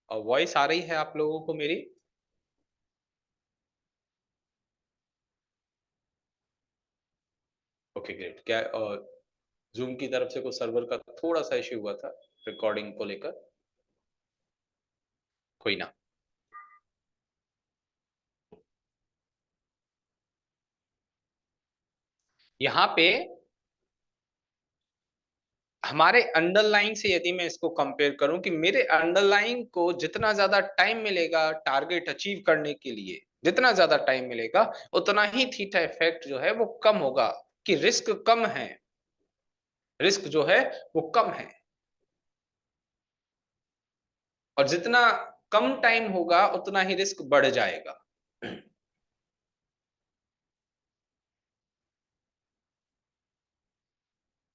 और वॉइस आ रही है आप लोगों को मेरी? Okay great. क्या जूम की तरफ से कोई सर्वर का थोड़ा सा इश्यू हुआ था रिकॉर्डिंग को लेकर? कोई ना। यहाँ पे हमारे अंडरलाइन से यदि मैं इसको कंपेयर करूं कि मेरे अंडरलाइन को जितना ज्यादा टाइम मिलेगा टारगेट अचीव करने के लिए, जितना ज्यादा टाइम मिलेगा उतना ही थीटा इफेक्ट जो है वो कम होगा, कि रिस्क कम है, रिस्क जो है वो कम है। और जितना कम टाइम होगा उतना ही रिस्क बढ़ जाएगा।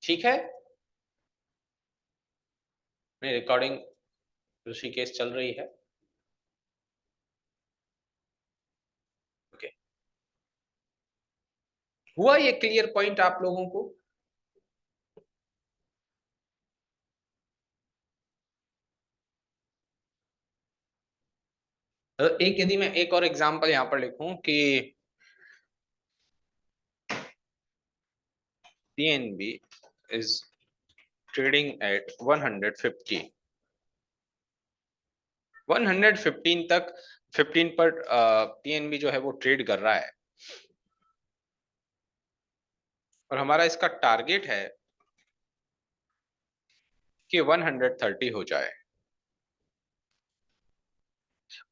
ठीक है। नहीं, रिकॉर्डिंग ऋषिकेश चल रही है। ओके। हुआ ये क्लियर पॉइंट आप लोगों को? एक यदि मैं एक और एग्जांपल यहां पर लिखूं कि पीएनबी is trading at 150, 115 तक, 15 पर पीएनबी जो है वो ट्रेड कर रहा है, और हमारा इसका टारगेट है कि 130 हो जाए।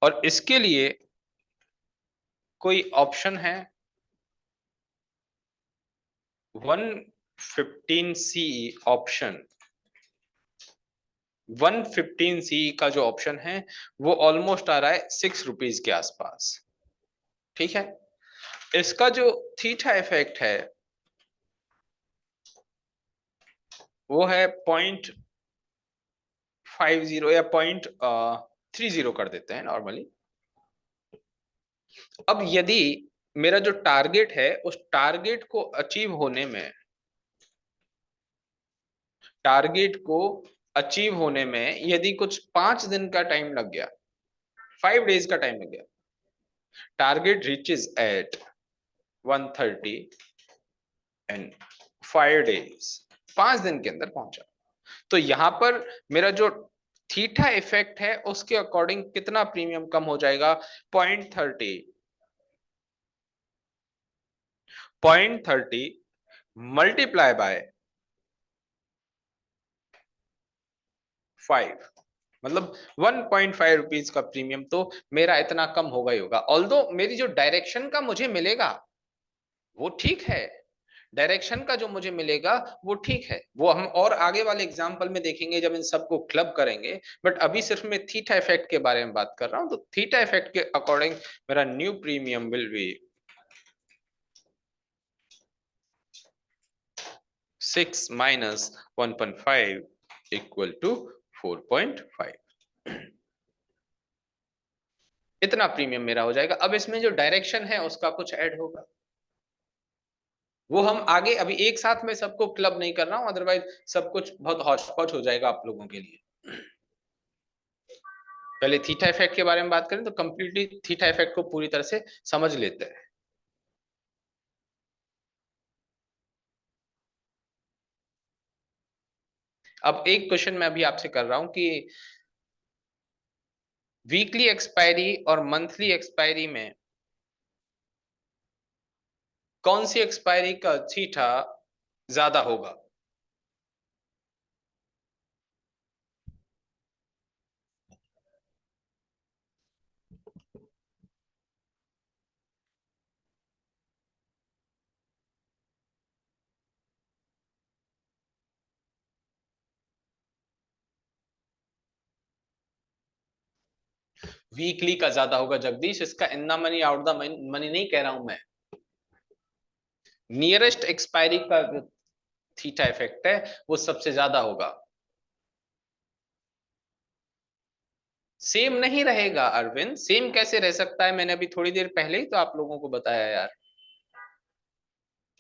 और इसके लिए कोई ऑप्शन है? 115 सी ऑप्शन, 115 सी का जो ऑप्शन है वो ऑलमोस्ट आ रहा है ₹6 के आसपास। ठीक है। इसका जो थीटा इफेक्ट है वो है 0.50 या 0.30 कर देते हैं नॉर्मली। अब यदि मेरा जो टारगेट है उस टारगेट को अचीव होने में, टारगेट को अचीव होने में यदि कुछ 5 दिन का टाइम लग गया, 5 डेज का टाइम लग गया, target reaches at 130 and 5 days, 5 दिन के अंदर पहुंचा, तो यहां पर मेरा जो थीटा इफेक्ट है उसके अकॉर्डिंग कितना प्रीमियम कम हो जाएगा? 0.30, 0.30 मल्टीप्लाई बाय 5, मतलब 1.5 रुपीज का प्रीमियम तो मेरा इतना कम होगा ही होगा। ऑल्दो मेरी जो डायरेक्शन का मुझे मिलेगा वो ठीक है, डायरेक्शन का जो मुझे मिलेगा वो ठीक है, वो हम और आगे वाले एग्जाम्पल में देखेंगे जब इन सबको क्लब करेंगे। बट अभी सिर्फ मैं थीटा इफेक्ट के बारे में बात कर रहा हूं, तो थीटा इफेक्ट के अकॉर्डिंग मेरा new premium will be 6 minus 1.5 equal to 4.5। इतना प्रीमियम मेरा हो जाएगा। अब इसमें जो डायरेक्शन है उसका कुछ ऐड होगा, वो हम आगे, अभी एक साथ में सबको क्लब नहीं कर रहा हूं, अदरवाइज सब कुछ बहुत हौच पौच हो जाएगा आप लोगों के लिए। पहले थीटा इफेक्ट के बारे में बात करें तो कंप्लीटली थीटा इफेक्ट को पूरी तरह से समझ लेते हैं। अब एक क्वेश्चन मैं अभी आपसे कर रहा हूं कि वीकली एक्सपायरी और मंथली एक्सपायरी में कौन सी एक्सपायरी का थीटा ज्यादा होगा? वीकली का ज्यादा होगा जगदीश, इसका इतना मनी आउट द मनी नहीं कह रहा हूं मैं, नियरेस्ट एक्सपायरी का जो थीटा इफेक्ट है वो सबसे ज्यादा होगा। सेम नहीं रहेगा अरविंद, सेम कैसे रह सकता है? मैंने अभी थोड़ी देर पहले ही तो आप लोगों को बताया यार,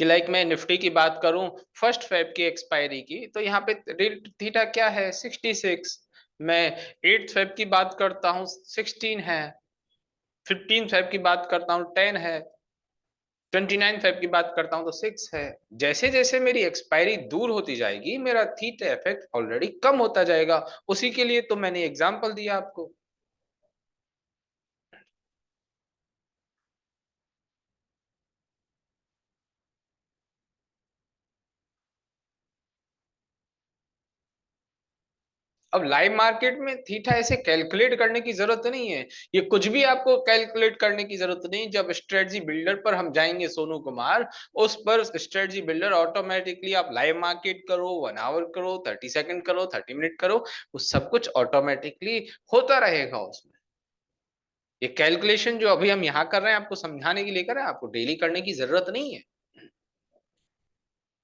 कि लाइक मैं निफ्टी की बात करूं 1 फेब की एक्सपायरी की, तो यहाँ पे रियल थीटा क्या है? 66। मैं 8 फेब की बात करता हूँ 16 है, 15 फेब की बात करता हूँ 10 है, 29 फेब की बात करता हूँ तो 6 है। जैसे जैसे मेरी एक्सपायरी दूर होती जाएगी मेरा थीटा इफेक्ट ऑलरेडी कम होता जाएगा। उसी के लिए तो मैंने एग्जांपल दिया आपको। अब लाइव मार्केट में थीटा ऐसे कैलकुलेट करने की जरूरत नहीं है, ये कुछ भी आपको कैलकुलेट करने की जरूरत नहीं। जब स्ट्रेटजी बिल्डर पर हम जाएंगे सोनू कुमार, उस पर स्ट्रेटजी बिल्डर ऑटोमेटिकली, आप लाइव मार्केट करो, 1 आवर करो, 30 सेकंड करो, 30 मिनट करो, वो सब कुछ ऑटोमेटिकली होता रहेगा उसमें। ये कैलकुलेशन जो अभी हम यहाँ कर रहे हैं आपको समझाने के लिए कर रहे हैं, आपको डेली करने की जरूरत नहीं है।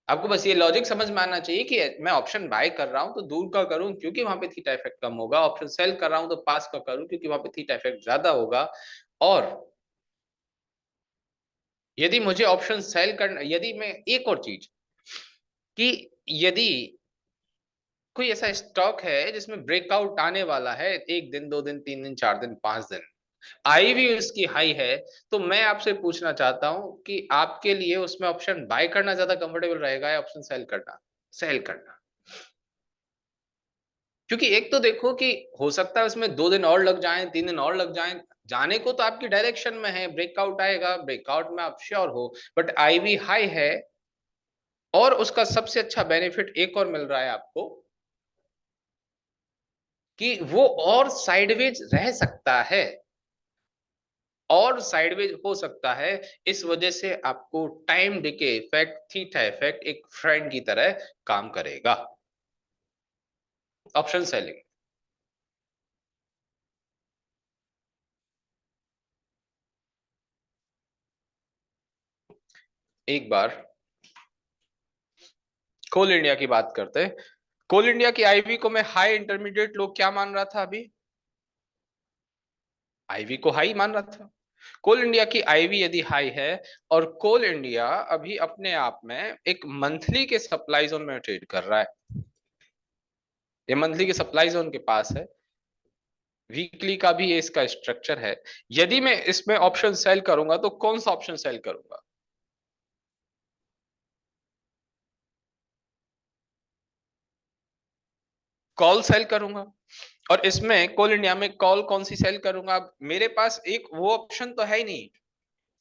आपको बस ये लॉजिक समझ में आना चाहिए कि मैं ऑप्शन बाय कर रहा हूं तो दूर का करूं क्योंकि वहां पे थीटा इफेक्ट कम होगा, ऑप्शन सेल कर रहा हूं तो पास का करूं क्योंकि वहां पे थीटा इफेक्ट ज्यादा होगा। और यदि मुझे ऑप्शन सेल करना, यदि मैं एक और चीज कि यदि कोई ऐसा स्टॉक है जिसमें ब्रेकआउट आने वाला है 1 दिन, 2 दिन, 3 दिन, 4 दिन, 5 दिन, आई भी उसकी हाई है, तो मैं आपसे पूछना चाहता हूं कि आपके लिए उसमें ऑप्शन बाय करना ज्यादा कंफर्टेबल रहेगा या ऑप्शन सेल करना? सेल करना। क्योंकि एक तो देखो कि हो सकता है उसमें 2 दिन और लग जाएं, 3 दिन और लग जाएं, जाने को तो आपकी डायरेक्शन में है, ब्रेकआउट आएगा, ब्रेकआउट में आप श्योर हो, बट आईवी हाई है। और उसका सबसे अच्छा बेनिफिट एक और मिल रहा है आपको कि वो और साइडवेज रह सकता है, और साइडवेज हो सकता है। इस वजह से आपको time decay effect, theta effect एक फ्रेंड की तरह काम करेगा। Option selling. एक बार कोल इंडिया की बात करते हैं। कोल इंडिया की आईवी को मैं हाई इंटरमीडिएट लो क्या मान रहा था अभी? आईवी को हाई मान रहा था। कोल इंडिया की आईवी यदि हाई है और कोल इंडिया अभी अपने आप में एक मंथली के सप्लाई जोन में ट्रेड कर रहा है, ये मंथली के सप्लाई जोन के पास है, वीकली का भी ये इसका स्ट्रक्चर है। यदि मैं इसमें ऑप्शन सेल करूंगा तो कौन सा ऑप्शन सेल करूंगा? कॉल सेल करूंगा। और इसमें कोल इंडिया में कॉल कौन सी सेल करूंगा? अब मेरे पास एक वो ऑप्शन तो है ही नहीं,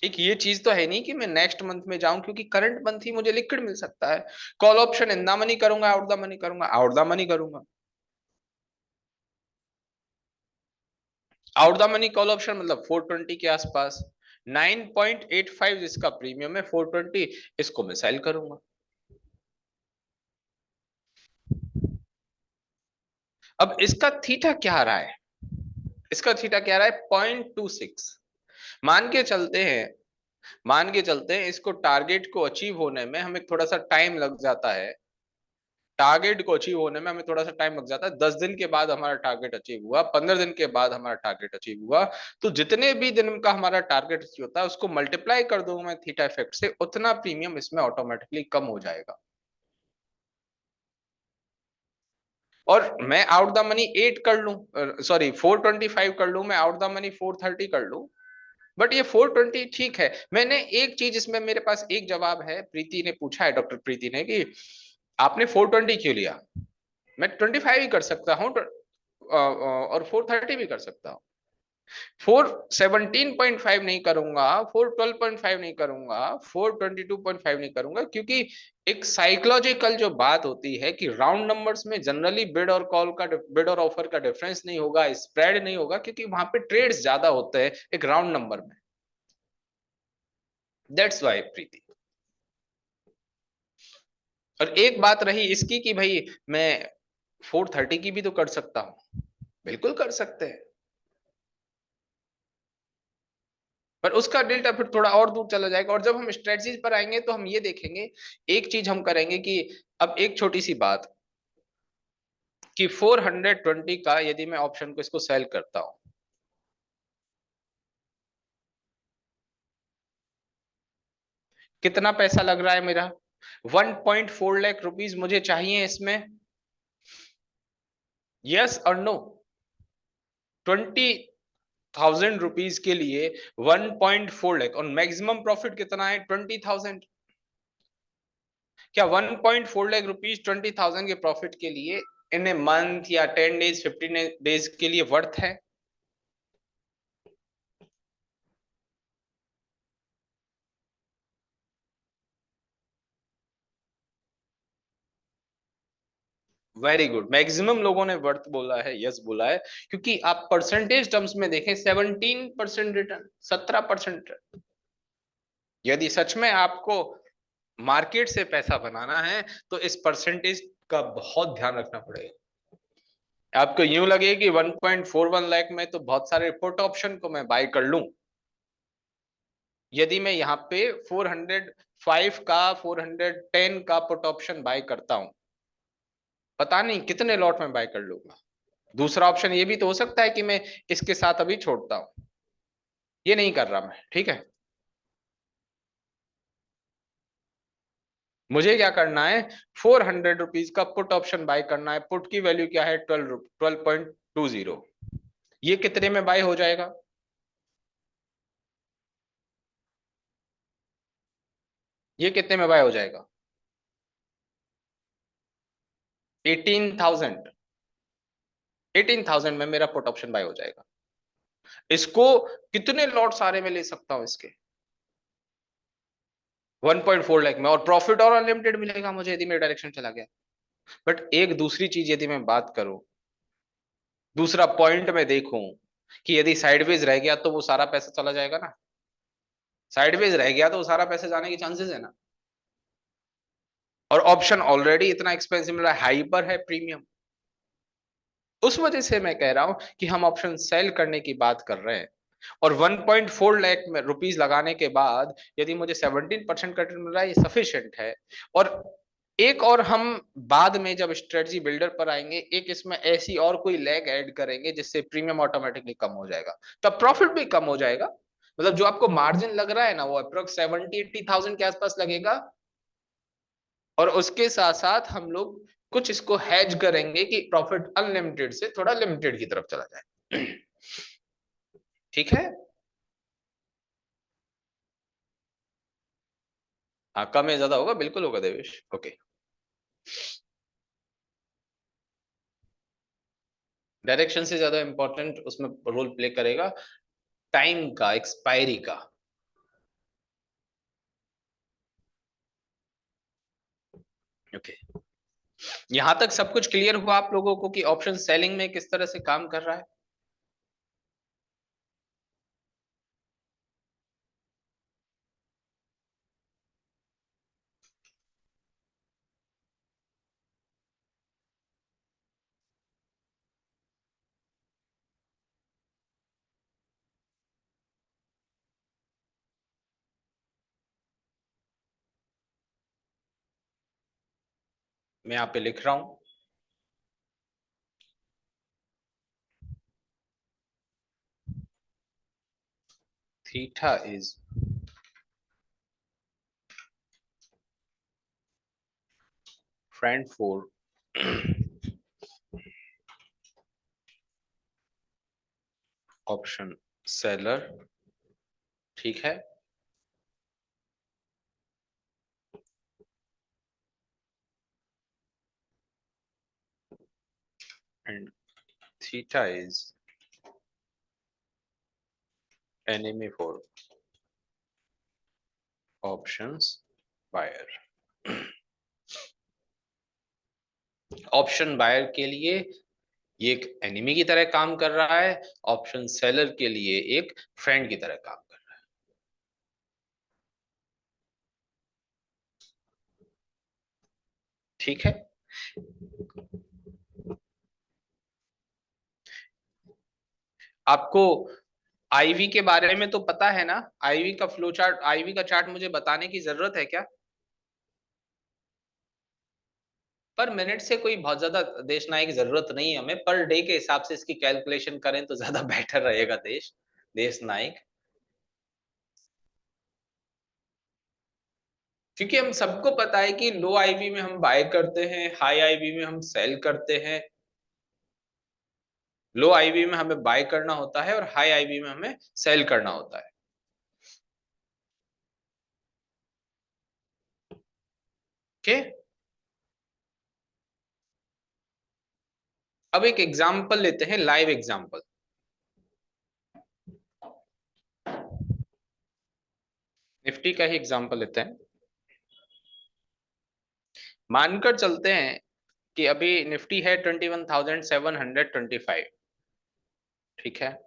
एक ये चीज तो है नहीं कि मैं नेक्स्ट मंथ में जाऊं क्योंकि करंट मंथ ही मुझे लिक्विड मिल सकता है। Call option in the money करूंगा, आउट द मनी करूंगा, आउट द मनी करूंगा। Out the money call option मतलब 420 के आसपास, 9.85 जिसका प्रीमियम है, 420, इसको मैं सेल करूंगा। अब इसका थीटा क्या आ रहा है? इसका थीटा क्या आ रहा है? 0.26। मान के चलते हैं, मान के चलते हैं इसको टारगेट को अचीव होने में हमें थोड़ा सा टाइम लग जाता है, टारगेट को अचीव होने में हमें थोड़ा सा टाइम लग जाता है। 10 दिन के बाद हमारा टारगेट अचीव हुआ, 15 दिन के बाद हमारा टारगेट अचीव हुआ, तो जितने भी दिन का हमारा टारगेट अचीव होता है उसको मल्टीप्लाई कर दूंगा मैं थीटा इफेक्ट से, उतना प्रीमियम इसमें ऑटोमेटिकली कम हो जाएगा। और मैं आउट द मनी 8 कर लूं, सॉरी 425 कर लूं, मैं आउट द मनी 430 कर लूं, बट ये 420 ठीक है। मैंने एक चीज इसमें, मेरे पास एक जवाब है, प्रीति ने पूछा है, डॉक्टर प्रीति ने, कि आपने 420 क्यों लिया? मैं 25 ही कर सकता हूँ, और 430 भी कर सकता हूँ। 417.5 नहीं करूंगा, 412.5 नहीं करूंगा, 422.5 नहीं करूंगा, क्योंकि एक साइकोलॉजिकल जो बात होती है कि राउंड नंबर्स में जनरली बिड और कॉल का, बिड और ऑफर का डिफरेंस नहीं होगा, स्प्रेड नहीं होगा, क्योंकि वहां पे ट्रेड्स ज्यादा होते हैं एक राउंड नंबर में। दैट्स वाई प्रीति। और एक बात रही इसकी कि भाई मैं 430 की भी तो कर सकता हूँ, बिल्कुल कर सकते हैं, पर उसका डेल्टा फिर थोड़ा और दूर चला जाएगा। और जब हम स्ट्रेटजीज पर आएंगे तो हम ये देखेंगे, एक चीज हम करेंगे कि अब एक छोटी सी बात कि 420 का यदि मैं ऑप्शन को इसको सेल करता हूं, कितना पैसा लग रहा है मेरा? 1.4 लाख रुपीज मुझे चाहिए इसमें। यस और नो? 20,000 रुपीज के लिए 1.4 लाख और मैक्सिमम प्रॉफिट कितना है? 20,000। क्या 1.4 लाख रुपीज 20,000 के प्रॉफिट के लिए इन ए मंथ या 10 डेज 15 डेज के लिए वर्थ है? वेरी गुड, मैक्सिमम लोगों ने वर्थ बोला है, यस बोला है, क्योंकि आप परसेंटेज टर्म्स में देखें 17% रिटर्न, 17%। यदि सच में आपको मार्केट से पैसा बनाना है तो इस परसेंटेज का बहुत ध्यान रखना पड़ेगा। आपको यूं लगे कि 1.41 लाख में तो बहुत सारे पुट ऑप्शन को मैं बाय कर लूं। यदि मैं यहाँ पे 405 का 410 का पुट ऑप्शन बाय करता हूं, पता नहीं कितने लॉट में बाय कर लूंगा। दूसरा ऑप्शन ये भी तो हो सकता है कि मैं इसके साथ अभी छोड़ता हूं, ये नहीं कर रहा मैं, ठीक है। मुझे क्या करना है? 400 रुपीज का पुट ऑप्शन बाय करना है। पुट की वैल्यू क्या है? 12.20। ये कितने में बाय हो जाएगा? ये कितने में बाय हो जाएगा? 18,000। 18,000 में मेरा पुट ऑप्शन बाय हो जाएगा। इसको कितने लॉट सारे में ले सकता हूं इसके? 1.4 लाख में, और प्रॉफिट और अनलिमिटेड मिलेगा मुझे यदि मेरा डायरेक्शन चला गया। बट एक दूसरी चीज यदि मैं बात करूं, दूसरा पॉइंट में देखूं कि यदि साइडवेज रह गया तो वो सारा पैसा चला जाएगा ना। साइडवेज रह गया तो वो सारा पैसा जाने के चांसेस है ना। और ऑप्शन ऑलरेडी इतना एक्सपेंसिव मिल रहा है, हाइपर है, प्रीमियम। उस वजह से मैं कह रहा हूं कि हम ऑप्शन सेल करने की बात कर रहे हैं। और 1.4 लाख में रुपीज लगाने के बाद यदि मुझे 17% का रिटर्न मिल रहा है, ये सफिशिएंट है। और एक और हम बाद में जब स्ट्रेटजी बिल्डर पर आएंगे, एक इसमें ऐसी और कोई लैग ऐड करेंगे जिससे प्रीमियम ऑटोमेटिकली कम हो जाएगा, तब प्रॉफिट भी कम हो जाएगा। मतलब जो आपको मार्जिन लग रहा है ना, वो अप्रोक्स 70-80,000 के आसपास लगेगा। और उसके साथ साथ हम लोग कुछ इसको हैज करेंगे कि प्रॉफिट अनलिमिटेड से थोड़ा लिमिटेड की तरफ चला जाए। ठीक है। हाँ, कम या ज्यादा होगा, बिल्कुल होगा देवेश। ओके। डायरेक्शन से ज्यादा इंपॉर्टेंट उसमें रोल प्ले करेगा टाइम का, एक्सपायरी का। ओके। यहां तक सब कुछ क्लियर हुआ आप लोगों को कि ऑप्शन सेलिंग में किस तरह से काम कर रहा है? मैं यहाँ पे लिख रहा हूं, theta is friend for option seller, ठीक है। And theta is enemy for options buyer। Option buyer के लिए ये एक एनिमी की तरह काम कर रहा है, ऑप्शन सेलर के लिए एक फ्रेंड की तरह काम कर रहा है। ठीक है। आपको आईवी के बारे में तो पता है ना? आईवी का फ्लो चार्ट, आईवी का चार्ट मुझे बताने की जरूरत है क्या? पर मिनट से कोई बहुत ज्यादा देश नायक की जरूरत नहीं है हमें, पर डे के हिसाब से इसकी कैलकुलेशन करें तो ज्यादा बेटर रहेगा। देश नायक, क्योंकि हम सबको पता है कि लो आईवी में हम बाय करते हैं, हाई आईवी में हम सेल करते हैं। लो आईवी में हमें बाय करना होता है और हाई आईवी में हमें सेल करना होता है। ओके, अब एक एग्जांपल लेते हैं, लाइव एग्जांपल। निफ्टी का ही एग्जांपल लेते हैं। मानकर चलते हैं कि अभी निफ्टी है 21,725। ठीक है,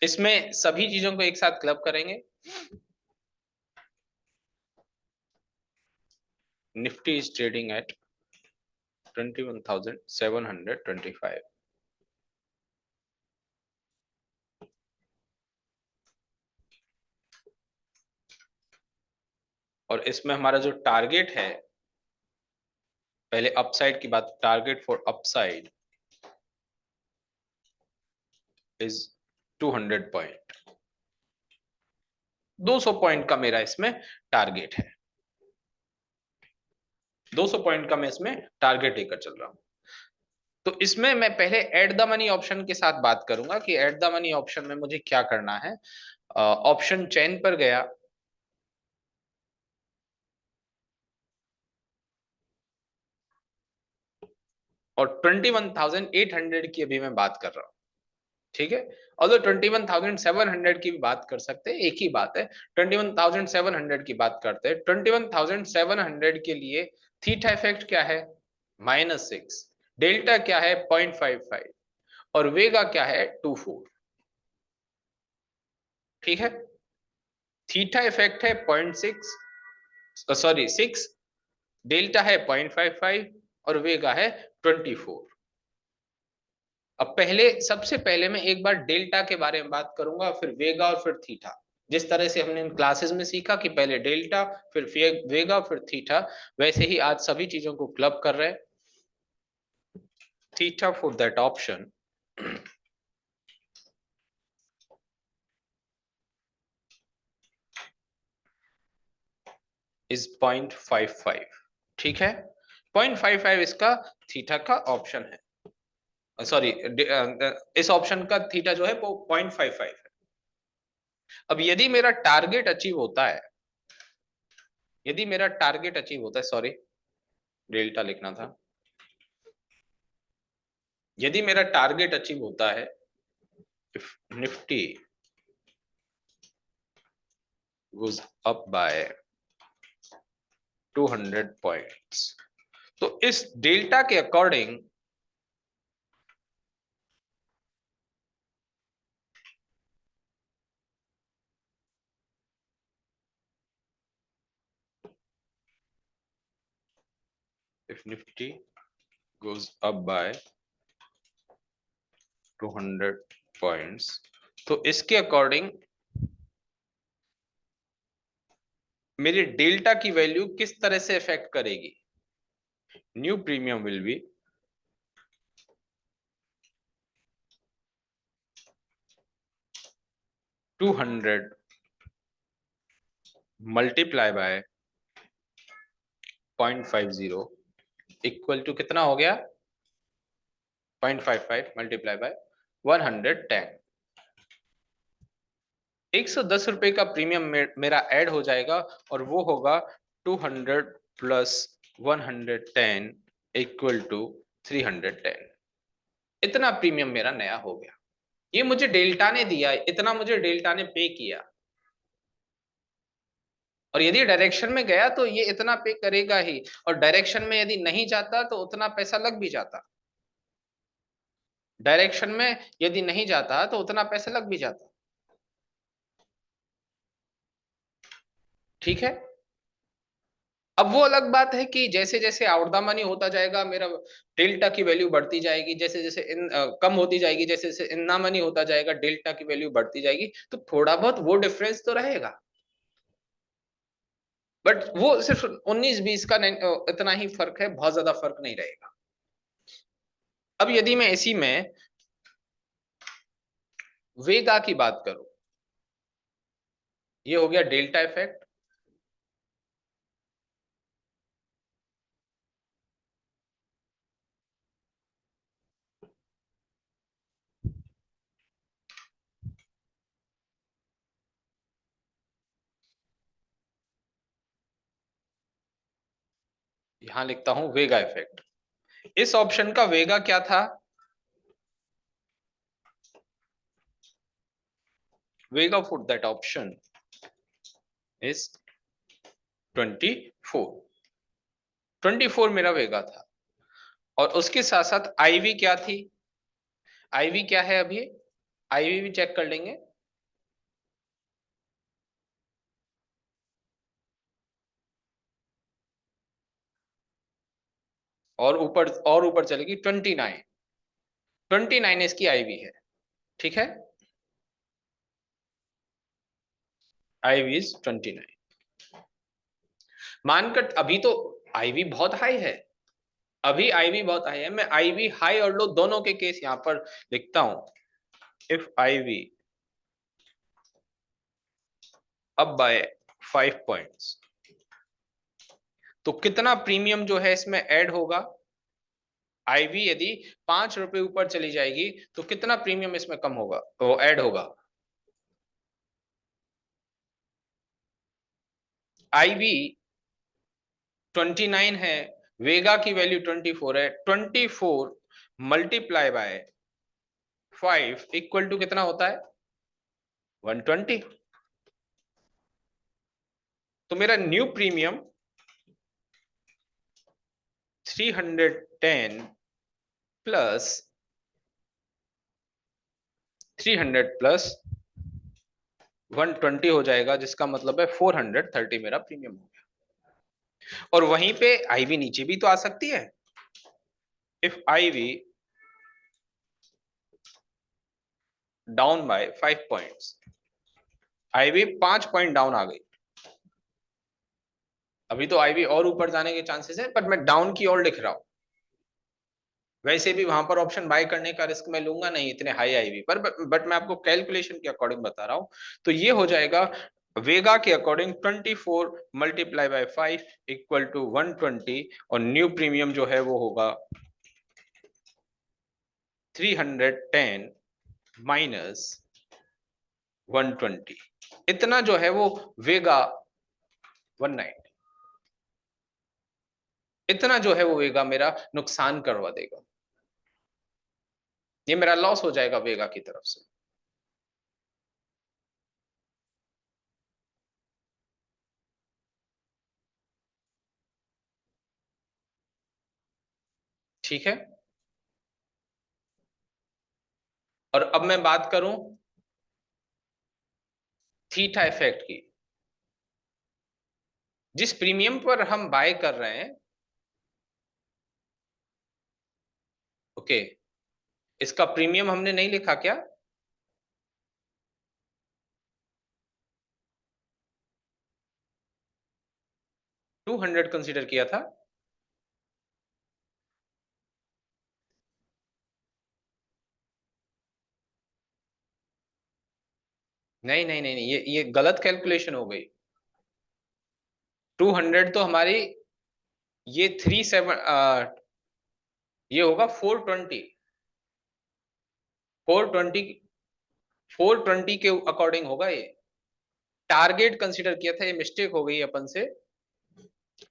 इसमें सभी चीजों को एक साथ क्लब करेंगे। Nifty is trading at 21,725। और इसमें हमारा जो टारगेट है, पहले अपसाइड की बात, target for upside is 200 point. 200 point का मेरा इसमें टारगेट है। 200 पॉइंट का मैं इसमें टारगेट लेकर चल रहा हूं। तो इसमें मैं पहले एट द मनी ऑप्शन के साथ बात करूंगा कि एट द मनी ऑप्शन में मुझे क्या करना है। ऑप्शन चेन पर गया, और 21,800 की अभी मैं बात कर रहा हूं। ठीक है, और 21,700 की भी बात कर सकते हैं, एक ही बात है। 21,700 की बात करते हैं। 21,700 के लिए थीटा इफेक्ट क्या है? -6। डेल्टा क्या है? 0.55। और वेगा क्या है? 24। ठीक है, थीटा इफेक्ट है 0.6, सॉरी 6, डेल्टा है 0.55 और वेगा है 24। अब पहले, सबसे पहले मैं एक बार डेल्टा के बारे में बात करूंगा, फिर वेगा और फिर थीटा। जिस तरह से हमने इन क्लासेस में सीखा कि पहले डेल्टा, फिर वेगा, फिर थीटा, वैसे ही आज सभी चीजों को क्लब कर रहे हैं। Theta for that option is 0.55। ठीक है, 0.55 इसका थीटा का ऑप्शन है, सॉरी, इस ऑप्शन का थीटा जो है वो 0.55 है। अब यदि मेरा टारगेट अचीव होता है, यदि मेरा टारगेट अचीव होता है, सॉरी डेल्टा लिखना था, यदि मेरा टारगेट अचीव होता है, if Nifty goes up by 200 points, तो इस डेल्टा के according if nifty goes up by 200 points, तो इसके अकॉर्डिंग मेरी डेल्टा की वैल्यू किस तरह से इफेक्ट करेगी? New premium will be 200 multiply by 0.50 equal to कितना हो गया? 0.55 मल्टीप्लाई बाय 110। 110 रुपए का प्रीमियम मेरा ऐड हो जाएगा, और वो होगा 200 प्लस 110 इक्वल टू 310। इतना प्रीमियम मेरा नया हो गया। ये मुझे डेल्टा ने दिया, इतना मुझे डेल्टा ने पे किया। और यदि डायरेक्शन में गया तो ये इतना पे करेगा ही, और डायरेक्शन में यदि नहीं जाता तो उतना पैसा लग भी जाता। डायरेक्शन में यदि नहीं जाता तो उतना पैसा लग भी जाता। ठीक है, अब वो अलग बात है कि जैसे जैसे आउट द मनी होता जाएगा, मेरा डेल्टा की वैल्यू बढ़ती जाएगी, जैसे जैसे कम होती जाएगी, जैसे जैसे इन द मनी होता जाएगा, डेल्टा की वैल्यू बढ़ती जाएगी, तो थोड़ा बहुत वो डिफरेंस तो रहेगा। बट वो सिर्फ 19-20 का इतना ही फर्क है, बहुत ज्यादा फर्क नहीं रहेगा। अब यदि मैं इसी में वेगा की बात करूं, ये हो गया डेल्टा इफेक्ट। यहां लिखता हूं वेगा इफेक्ट। इस ऑप्शन का वेगा क्या था? वेगा फॉर दैट ऑप्शन इज 24। 24 मेरा वेगा था। और उसके साथ साथ आईवी क्या थी? आईवी क्या है अभी? आईवी भी चेक कर लेंगे। और ऊपर चलेगी 29। 29 इसकी आईवी है। ठीक है, आईवी इज 29। मानकर अभी तो आईवी बहुत हाई है, अभी आईवी बहुत हाई है। मैं आईवी हाई और लो दोनों के केस यहां पर लिखता हूं। If IV up by 5 points, तो कितना प्रीमियम जो है इसमें ऐड होगा? आईवी यदि 5 रुपए ऊपर चली जाएगी तो कितना प्रीमियम इसमें कम होगा, वो ऐड होगा? आईवी 29 है, वेगा की वैल्यू 24 है। 24 मल्टीप्लाई बाय 5 इक्वल टू कितना होता है? 120। तो मेरा न्यू प्रीमियम 310 प्लस 300 प्लस 120 हो जाएगा, जिसका मतलब है 430 मेरा प्रीमियम हो गया। और वहीं पे आईवी नीचे भी तो आ सकती है। If IV down by 5 points, IV 5 point down आ गई। अभी तो आईवी और ऊपर जाने के चांसेस है, पर मैं डाउन की ओर लिख रहा हूं। वैसे भी वहां पर ऑप्शन बाय करने का रिस्क मैं लूंगा नहीं इतने हाई आईवी पर, बट मैं आपको कैलकुलेशन के अकॉर्डिंग बता रहा हूं। तो ये हो जाएगा वेगा के according 24 multiply by 5 equal to 120, और न्यू प्रीमियम जो है वो होगा 310 माइनस 120। इतना जो है वो वेगा 190, इतना जो है वो वेगा मेरा नुकसान करवा देगा। ये मेरा लॉस हो जाएगा वेगा की तरफ से। ठीक है, और अब मैं बात करूं थीटा इफेक्ट की। जिस प्रीमियम पर हम बाय कर रहे हैं, ओके, इसका प्रीमियम हमने नहीं लिखा क्या? 200 कंसीडर किया था। नहीं नहीं नहीं नहीं, ये गलत कैलकुलेशन हो गई। 200 तो हमारी, ये 37, ये होगा 420। 420, 420 के अकॉर्डिंग होगा ये। टारगेट कंसीडर किया था, ये मिस्टेक हो गई अपन से।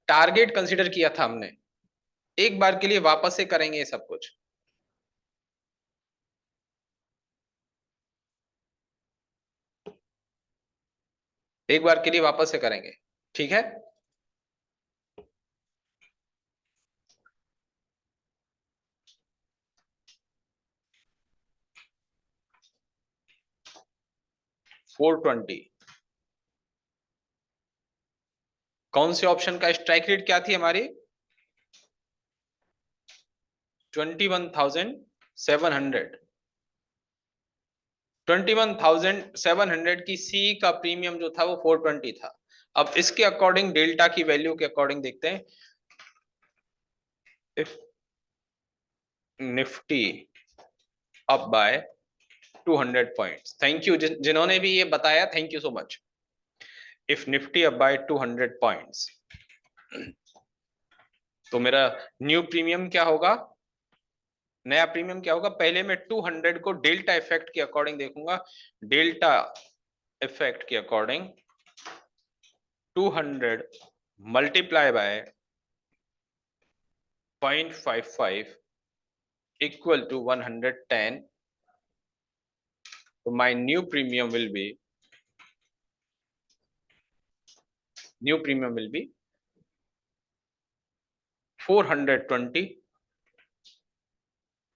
टारगेट कंसीडर किया था हमने। एक बार के लिए वापस से करेंगे ये सब कुछ। एक बार के लिए वापस से करेंगे, ठीक है। 420, कौन से ऑप्शन का स्ट्राइक रेट क्या थी हमारी? 21,700। 21,700 की सी का प्रीमियम जो था वो 420 था। अब इसके अकॉर्डिंग डेल्टा की वैल्यू के अकॉर्डिंग देखते हैं। If Nifty up by 200 points, thank you जिन्होंने भी ये बताया, thank you so much. If Nifty up by 200 points, तो मेरा न्यू प्रीमियम क्या होगा? नया प्रीमियम क्या होगा? पहले मैं 200 को डेल्टा इफेक्ट के अकॉर्डिंग देखूंगा। डेल्टा इफेक्ट के according 200 multiply by 0.55 equal to 110. So my new premium will be 420.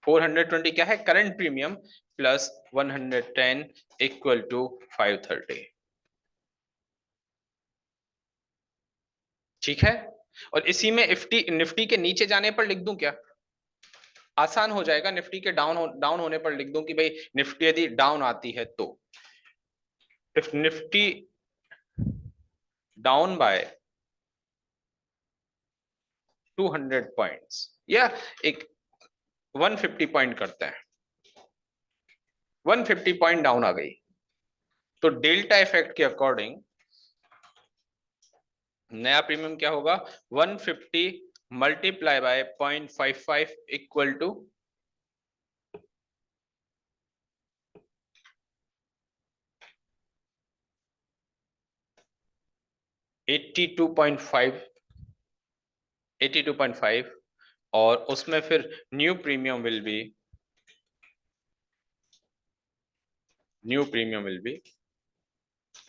420 क्या है? Current premium plus 110 equal to 530। ठीक है। और इसी में निफ्टी के नीचे जाने पर लिख दूं क्या? आसान हो जाएगा। निफ्टी के डाउन होने पर लिख दूं कि भाई निफ्टी यदि डाउन आती है तो if Nifty down by 200 points या एक 150 पॉइंट करते हैं, 150 पॉइंट डाउन आ गई तो डेल्टा इफेक्ट के अकॉर्डिंग नया प्रीमियम क्या होगा? 150 मल्टीप्लाई बाय 0.55 इक्वल टू 82.5, 82.5 और उसमें फिर न्यू प्रीमियम विल बी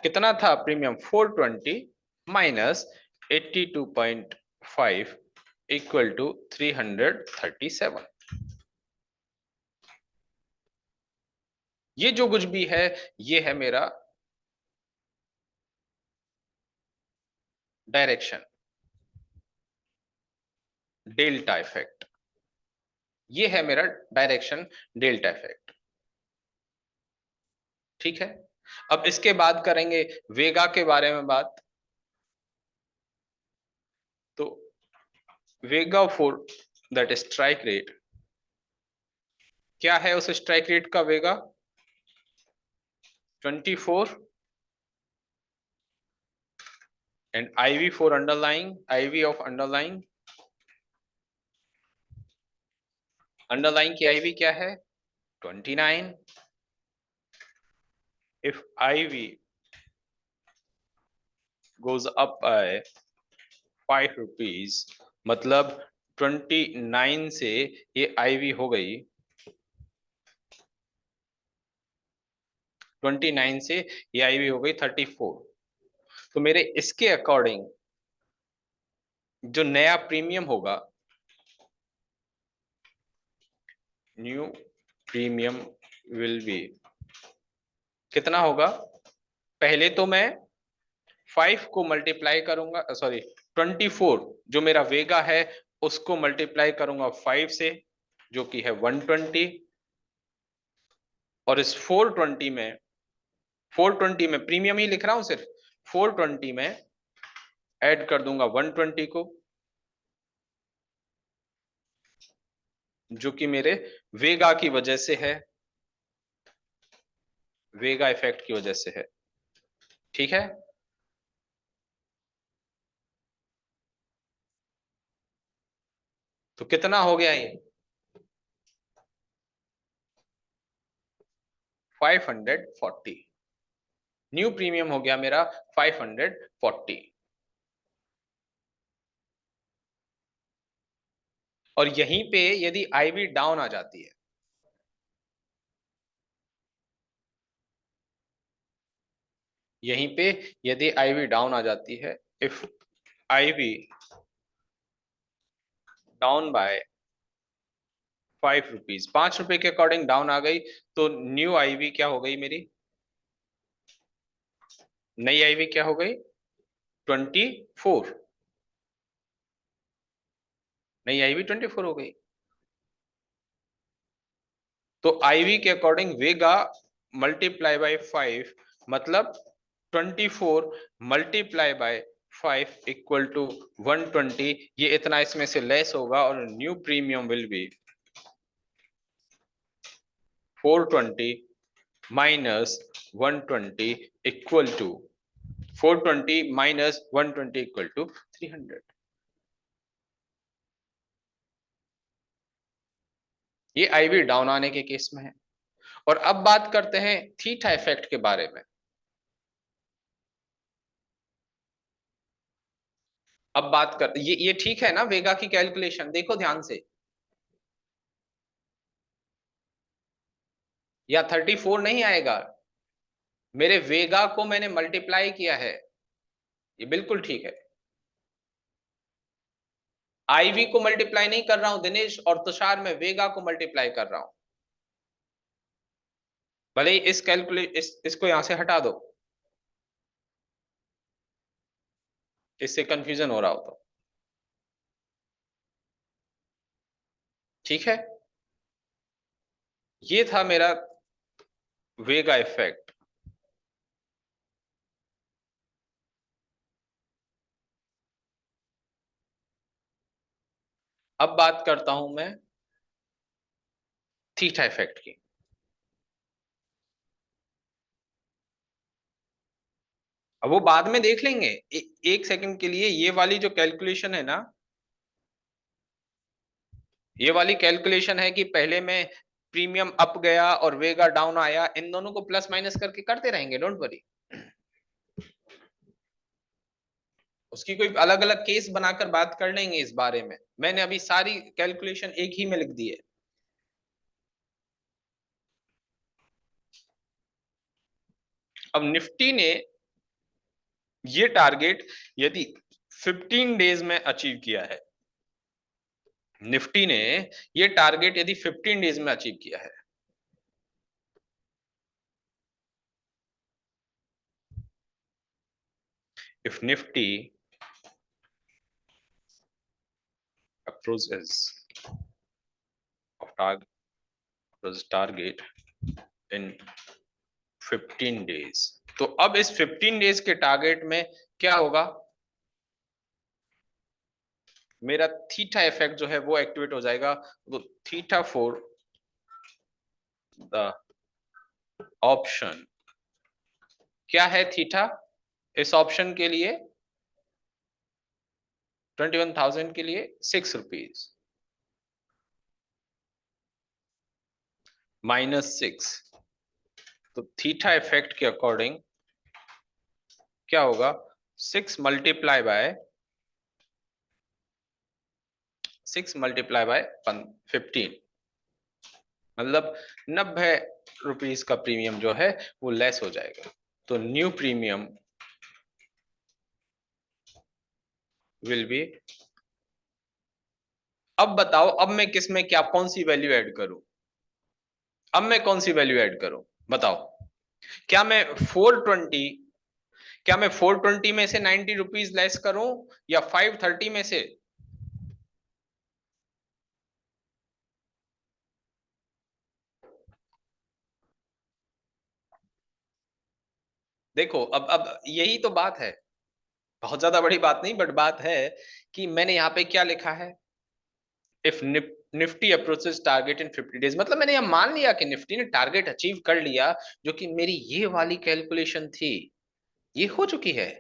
कितना था प्रीमियम? 420 minus 82.5 equal to 337। ये जो कुछ भी है ये है मेरा डायरेक्शन, डेल्टा इफेक्ट। ये है मेरा डायरेक्शन डेल्टा इफेक्ट। ठीक है। अब इसके बाद करेंगे वेगा के बारे में बात। तो वेगा फॉर दैट स्ट्राइक रेट क्या है? उस स्ट्राइक रेट का वेगा 24 and IV for underlying, IV of underlying की IV क्या है? 29। If IV goes up by 5 rupees मतलब 29 से ये IV हो गई, 29 से ये IV हो गई 34। तो मेरे इसके अकॉर्डिंग जो नया प्रीमियम होगा, न्यू प्रीमियम विल बी कितना होगा? पहले तो मैं 5 को मल्टीप्लाई करूंगा, सॉरी 24 जो मेरा वेगा है उसको मल्टीप्लाई करूंगा 5 से जो कि है 120 और इस 420 में प्रीमियम ही लिख रहा हूं सिर्फ, 420 में ऐड कर दूंगा 120 को जो कि मेरे वेगा की वजह से है, वेगा इफेक्ट की वजह से है। ठीक है। तो कितना हो गया ये? 540। न्यू प्रीमियम हो गया मेरा 540। और यहीं पे यदि IV डाउन आ जाती है, यहीं पे यदि IV डाउन आ जाती है, if IV down by 5 rupees, 5 रुपए के अकॉर्डिंग डाउन आ गई तो न्यू IV क्या हो गई मेरी? नई IV क्या हो गई? 24। नई IV 24 हो गई। तो IV के अकॉर्डिंग वेगा मल्टीप्लाई बाय 5 मतलब 24 मल्टीप्लाई बाय 5 इक्वल टू 120। ये इतना इसमें से लेस होगा और new premium will be 420 minus 120 equal to 420 minus 120 equal to 300। ये IV डाउन आने के केस में है। और अब बात करते हैं थीटा इफेक्ट के बारे में। अब बात कर, ये ठीक है ना वेगा की कैलकुलेशन, देखो ध्यान से, या 34 नहीं आएगा, मेरे वेगा को मैंने मल्टीप्लाई किया है, ये बिल्कुल ठीक है। आईवी को मल्टीप्लाई नहीं कर रहा हूं दिनेश और तुषार, मैं वेगा को मल्टीप्लाई कर रहा हूं। भले ही इसको यहां से हटा दो, इससे कंफ्यूजन हो रहा हो तो, ठीक है। ये था मेरा वेगा इफेक्ट। अब बात करता हूं मैं थीटा इफेक्ट की। अब वो बाद में देख लेंगे, एक सेकंड के लिए ये वाली जो कैलकुलेशन है ना, ये वाली कैलकुलेशन है कि पहले में प्रीमियम अप गया और वेगा डाउन आया, इन दोनों को प्लस माइनस करके करते रहेंगे, डोंट वरी। उसकी कोई अलग अलग केस बनाकर बात कर लेंगे इस बारे में, मैंने अभी सारी कैलकुलेशन एक ही में लिख दी है। अब निफ्टी ने ये टारगेट यदि 15 डेज में अचीव किया है, निफ्टी ने ये टारगेट यदि 15 डेज में अचीव किया है, if nifty approaches target in 15 days, तो अब इस 15 डेज के टारगेट में क्या होगा, मेरा थीटा इफेक्ट जो है वो एक्टिवेट हो जाएगा। तो थीटा फॉर द ऑप्शन, क्या है थीटा इस ऑप्शन के लिए, 21,000 के लिए 6 रुपीज -6, तो थीटा इफेक्ट के अकॉर्डिंग क्या होगा, 6 मल्टीप्लाई बाय 15, मतलब 90 रुपीस का प्रीमियम जो है वो लेस हो जाएगा। तो न्यू प्रीमियम विल बी, अब बताओ, अब मैं किस में क्या कौन सी वैल्यू ऐड करूं, अब मैं कौन सी वैल्यू ऐड करूं बताओ। क्या मैं 420, क्या मैं 420 में से 90 रुपीज लेस करूं, या 530 में से? देखो अब यही तो बात है, बहुत ज्यादा बड़ी बात नहीं, बट बात है कि मैंने यहाँ पे क्या लिखा है, if Nifty approaches target in 50 days, मतलब मैंने यह मान लिया कि निफ्टी ने टारगेट अचीव कर लिया, जो कि मेरी ये वाली कैलकुलेशन थी, ये हो चुकी है।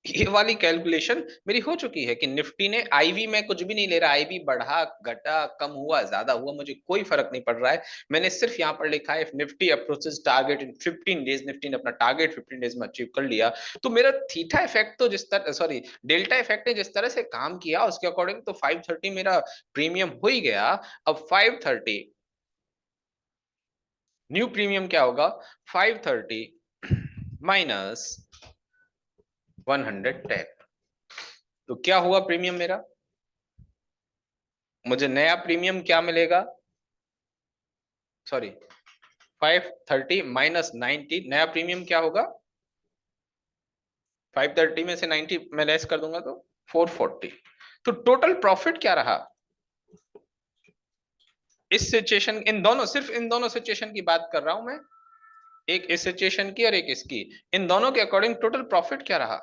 ये वाली कैलकुलेशन मेरी हो चुकी है कि निफ्टी ने, आईवी में कुछ भी नहीं ले रहा, आईवी बढ़ा घटा कम हुआ ज्यादा हुआ मुझे कोई फर्क नहीं पड़ रहा है, मैंने सिर्फ यहां पर लिखा है if Nifty approaches target in 15 days, Nifty ने अपना टारगेट 15 डेज में अचीव कर लिया। तो मेरा थीटा इफेक्ट तो जिस तरह, सॉरी डेल्टा इफेक्ट ने जिस तरह से काम किया उसके अकॉर्डिंग तो 530 मेरा प्रीमियम हो ही गया। अब 530 न्यू प्रीमियम क्या होगा, 530 माइनस 110, तो क्या हुआ प्रीमियम मेरा, मुझे नया प्रीमियम क्या मिलेगा, सॉरी 530 माइनस 90, नया प्रीमियम क्या होगा, 530 में से 90 मैं लेस कर दूंगा तो 440। तो टोटल प्रॉफिट क्या रहा इस सिचुएशन, इन दोनों, सिर्फ इन दोनों सिचुएशन की बात कर रहा हूं मैं, एक इस सिचुएशन की और एक इसकी, इन दोनों के अकॉर्डिंग टोटल प्रॉफिट क्या रहा,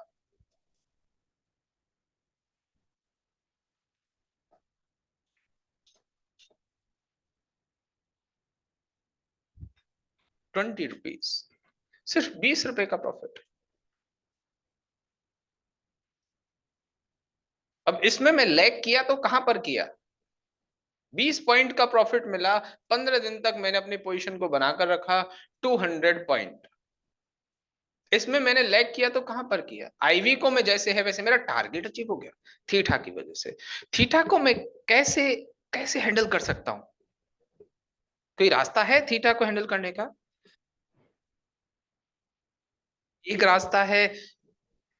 20 रुपीज, सिर्फ 20 रुपए का प्रॉफिट। अब इसमें मैं लैग किया तो कहां पर किया, 20 पॉइंट का प्रॉफिट मिला, 15 दिन तक मैंने अपनी पोजीशन को बनाकर रखा 200 पॉइंट, इसमें मैंने लैग किया तो कहां पर किया, आईवी को मैं जैसे है वैसे, मेरा टारगेट अचीव हो गया थीटा की वजह से। थीटा को मैं कैसे कैसे हैंडल कर सकता हूं? कोई रास्ता है थीटा को हैंडल करने का? एक रास्ता है,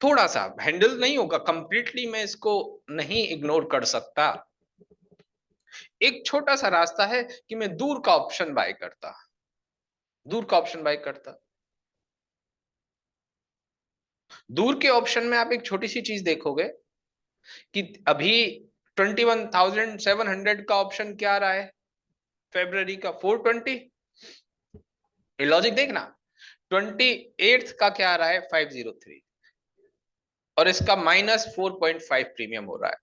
थोड़ा सा हैंडल नहीं होगा कंप्लीटली, मैं इसको नहीं इग्नोर कर सकता। एक छोटा सा रास्ता है कि मैं दूर का ऑप्शन बाय करता, दूर का ऑप्शन बाय करता। दूर के ऑप्शन में आप एक छोटी सी चीज देखोगे कि अभी 21,700 का ऑप्शन क्या आ रहा है, फेब्रवरी का 420। ये लॉजिक देखना, 28 का क्या आ रहा है, 503, और इसका -4.5 प्रीमियम हो रहा है,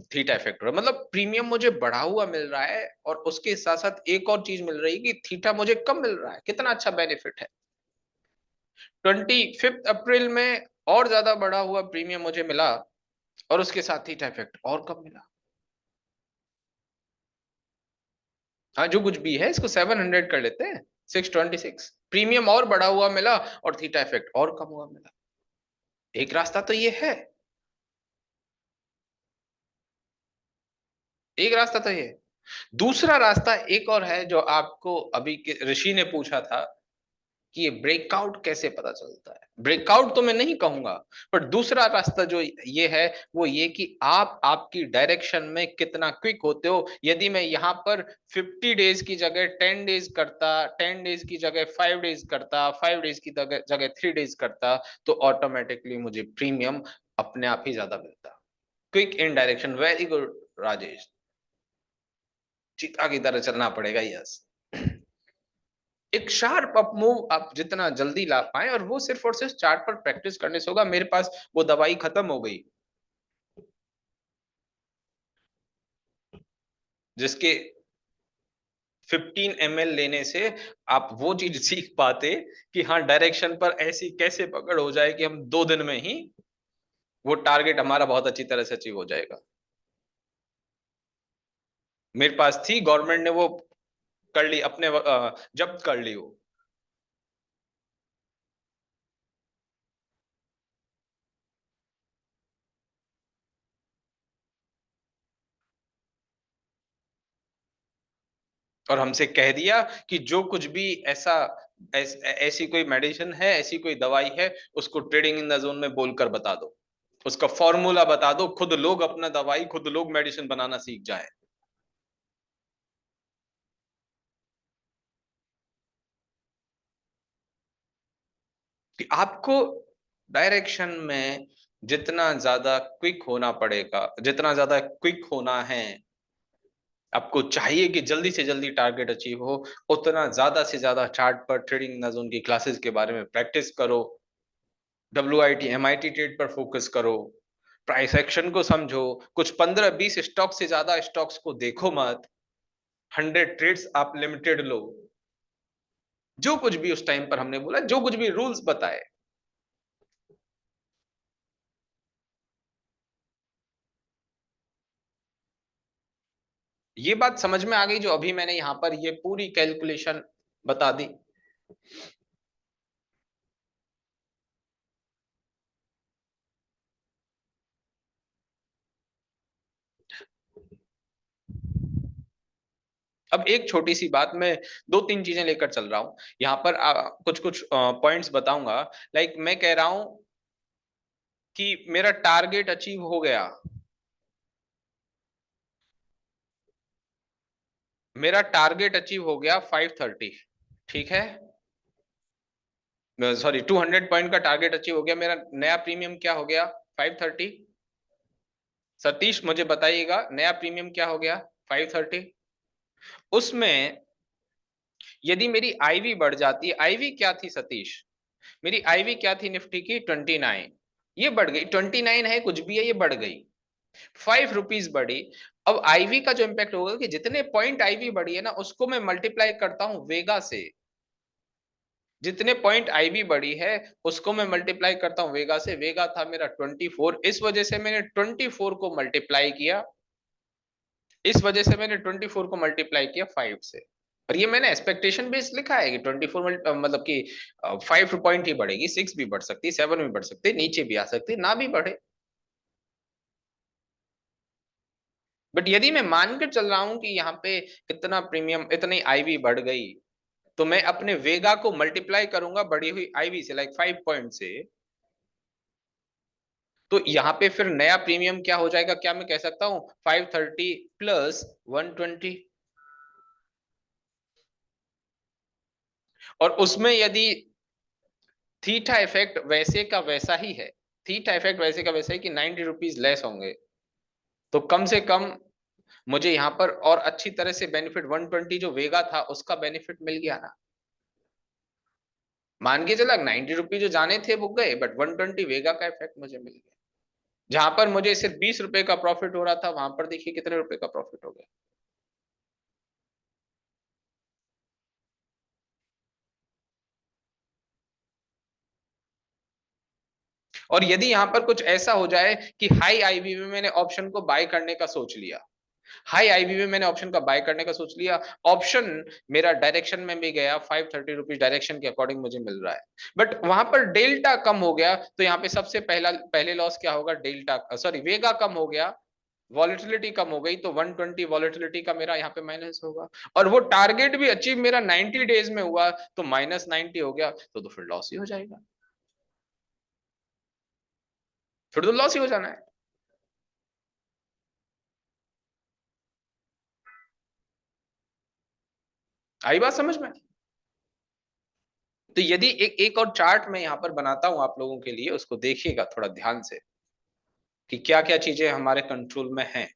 थीटा इफेक्ट हो रहा है। मतलब प्रीमियम मुझे बढ़ा हुआ मिल रहा है, और उसके साथ साथ एक और चीज मिल रही है कि थीटा मुझे कम मिल रहा है। कितना अच्छा बेनिफिट है। 25 अप्रैल में और ज्यादा बढ़ा हुआ प्रीमियम मुझे मिला, और उसके साथ थीटा इफेक्ट और कम मिला। हाँ, जो कुछ भी है इसको 700 कर लेते हैं, 626 प्रीमियम और बढ़ा हुआ मिला, और थीटा इफेक्ट और कम हुआ मिला। एक रास्ता तो ये है, एक रास्ता तो ये। दूसरा रास्ता एक और है जो आपको अभी ऋषि ने पूछा था कि ये ब्रेकआउट कैसे पता चलता है। ब्रेकआउट तो मैं नहीं कहूंगा, पर दूसरा रास्ता जो ये है वो ये कि आप आपकी डायरेक्शन में कितना क्विक होते हो। यदि मैं यहाँ पर 50 डेज की जगह 10 डेज करता, 10 डेज की जगह 5 डेज करता, 5 डेज की जगह 3 डेज करता, तो ऑटोमेटिकली मुझे प्रीमियम अपने आप ही ज्यादा मिलता। Quick in direction, very good Rajesh, चीता की तरह चलना पड़ेगा, यस। एक शार्प अप मूव आप जितना जल्दी ला पाए, और वो सिर्फ और सिर्फ चार्ट पर प्रैक्टिस करने से होगा। मेरे पास वो दवाई खत्म हो गई जिसके 15 ml लेने से आप वो चीज सीख पाते कि हाँ, डायरेक्शन पर ऐसी कैसे पकड़ हो जाए कि हम 2 दिन में ही वो टारगेट हमारा बहुत अच्छी तरह से अचीव हो जाएगा। मेरे पास थी, गवर्नमेंट ने वो कर ली, अपने जब्त कर ली वो। और हमसे कह दिया कि जो कुछ भी ऐसा ऐसी कोई मेडिसिन है, ऐसी कोई दवाई है, उसको ट्रेडिंग इन द जोन में बोलकर बता दो, उसका फॉर्मूला बता दो, खुद लोग अपना दवाई, खुद लोग मेडिसिन बनाना सीख जाए। कि आपको डायरेक्शन में जितना ज्यादा क्विक होना पड़ेगा, जितना ज्यादा क्विक होना है, आपको चाहिए कि जल्दी से जल्दी टारगेट अचीव हो, उतना ज्यादा से ज्यादा चार्ट पर ट्रेडिंग इन द जोन की क्लासेस के बारे में प्रैक्टिस करो, WIT MIT ट्रेड पर फोकस करो, प्राइस एक्शन को समझो, कुछ 15-20 स्टॉक से ज्यादा स्टॉक्स को देखो मत, 100 ट्रेड्स आप लिमिटेड लो। जो कुछ भी उस टाइम पर हमने बोला, जो कुछ भी रूल्स बताए, ये बात समझ में आ गई जो अभी मैंने यहां पर ये पूरी कैलकुलेशन बता दी। अब एक छोटी सी बात, मैं 2-3 चीजें लेकर चल रहा हूं यहाँ पर, कुछ कुछ पॉइंट्स बताऊंगा। लाइक मैं कह रहा हूं कि मेरा टारगेट अचीव हो गया, मेरा टारगेट अचीव हो गया 530, ठीक है, सॉरी 200 पॉइंट का टारगेट अचीव हो गया, मेरा नया प्रीमियम क्या हो गया, 530। सतीश मुझे बताइएगा नया प्रीमियम क्या हो गया, 530। उसमें यदि मेरी आईवी बढ़ जाती है, आईवी क्या थी सतीश, मेरी आईवी क्या थी निफ्टी की, 29, ये बढ़ गई, 29 है कुछ भी है, ये बढ़ गई, 5 रुपीज बढ़ी। अब आईवी का जो इंपैक्ट होगा कि जितने पॉइंट आईवी बढ़ी है ना, उसको मैं मल्टीप्लाई करता हूं वेगा से, जितने पॉइंट आईवी बढ़ी है उसको मैं मल्टीप्लाई करता हूं वेगा से। वेगा था मेरा 24, इस वजह से मैंने 24 को मल्टीप्लाई किया, इस वजह से मैंने 24 को मल्टीप्लाई किया 5 से। और ये मैंने एक्सपेक्टेशन बेस्ड लिखा है कि 24 मतलब कि 5 पॉइंट ही बढ़ेगी, 6 भी बढ़ सकती है, 7 भी बढ़ सकती है, नीचे भी आ सकती है, ना भी बढ़े। बट यदि मैं मानकर चल रहा हूं कि यहाँ पे इतना प्रीमियम, इतनी आईवी बढ़ गई, तो मैं अपने वेगा को मल्टीप्लाई करूंगा बढ़ी हुई आईवी से, लाइक 5 पॉइंट से। तो यहाँ पे फिर नया प्रीमियम क्या हो जाएगा, क्या मैं कह सकता हूं 530 प्लस 120? और उसमें यदि थीटा इफेक्ट वैसे का वैसा ही है, थीटा इफेक्ट वैसे का वैसा है कि 90 रुपीज लेस होंगे, तो कम से कम मुझे यहाँ पर और अच्छी तरह से बेनिफिट, 120 जो वेगा था उसका बेनिफिट मिल गया ना। मान के चला 90 रुपीज जो जाने थे वो गए, बट 120 वेगा का इफेक्ट मुझे मिल गया। जहां पर मुझे सिर्फ 20 रुपए का प्रॉफिट हो रहा था, वहां पर देखिए कितने रुपए का प्रॉफिट हो गया। और यदि यहां पर कुछ ऐसा हो जाए कि हाई आईवी में मैंने ऑप्शन को बाय करने का सोच लिया, हाई आईवी में मैंने ऑप्शन का बाय करने का सोच लिया, ऑप्शन मेरा डायरेक्शन में भी गया, 530 रुपीज डायरेक्शन के अकॉर्डिंग मुझे मिल रहा है, बट वहां पर डेल्टा कम हो गया, तो यहाँ पे सबसे पहले लॉस क्या होगा, डेल्टा, सॉरी वेगा कम हो गया, वॉलेटिलिटी कम हो गई, तो 120 वॉलेटिलिटी का मेरा यहाँ पे माइनस होगा। और वो टारगेट भी अचीव मेरा 90 डेज में हुआ, तो -90 हो गया, तो फिर लॉस ही हो जाएगा, फिर तो लॉस ही हो जाना है। आई बात समझ में? तो यदि एक और चार्ट मैं यहाँ पर बनाता हूं आप लोगों के लिए, उसको देखिएगा थोड़ा ध्यान से कि क्या क्या चीजें हमारे कंट्रोल में हैं।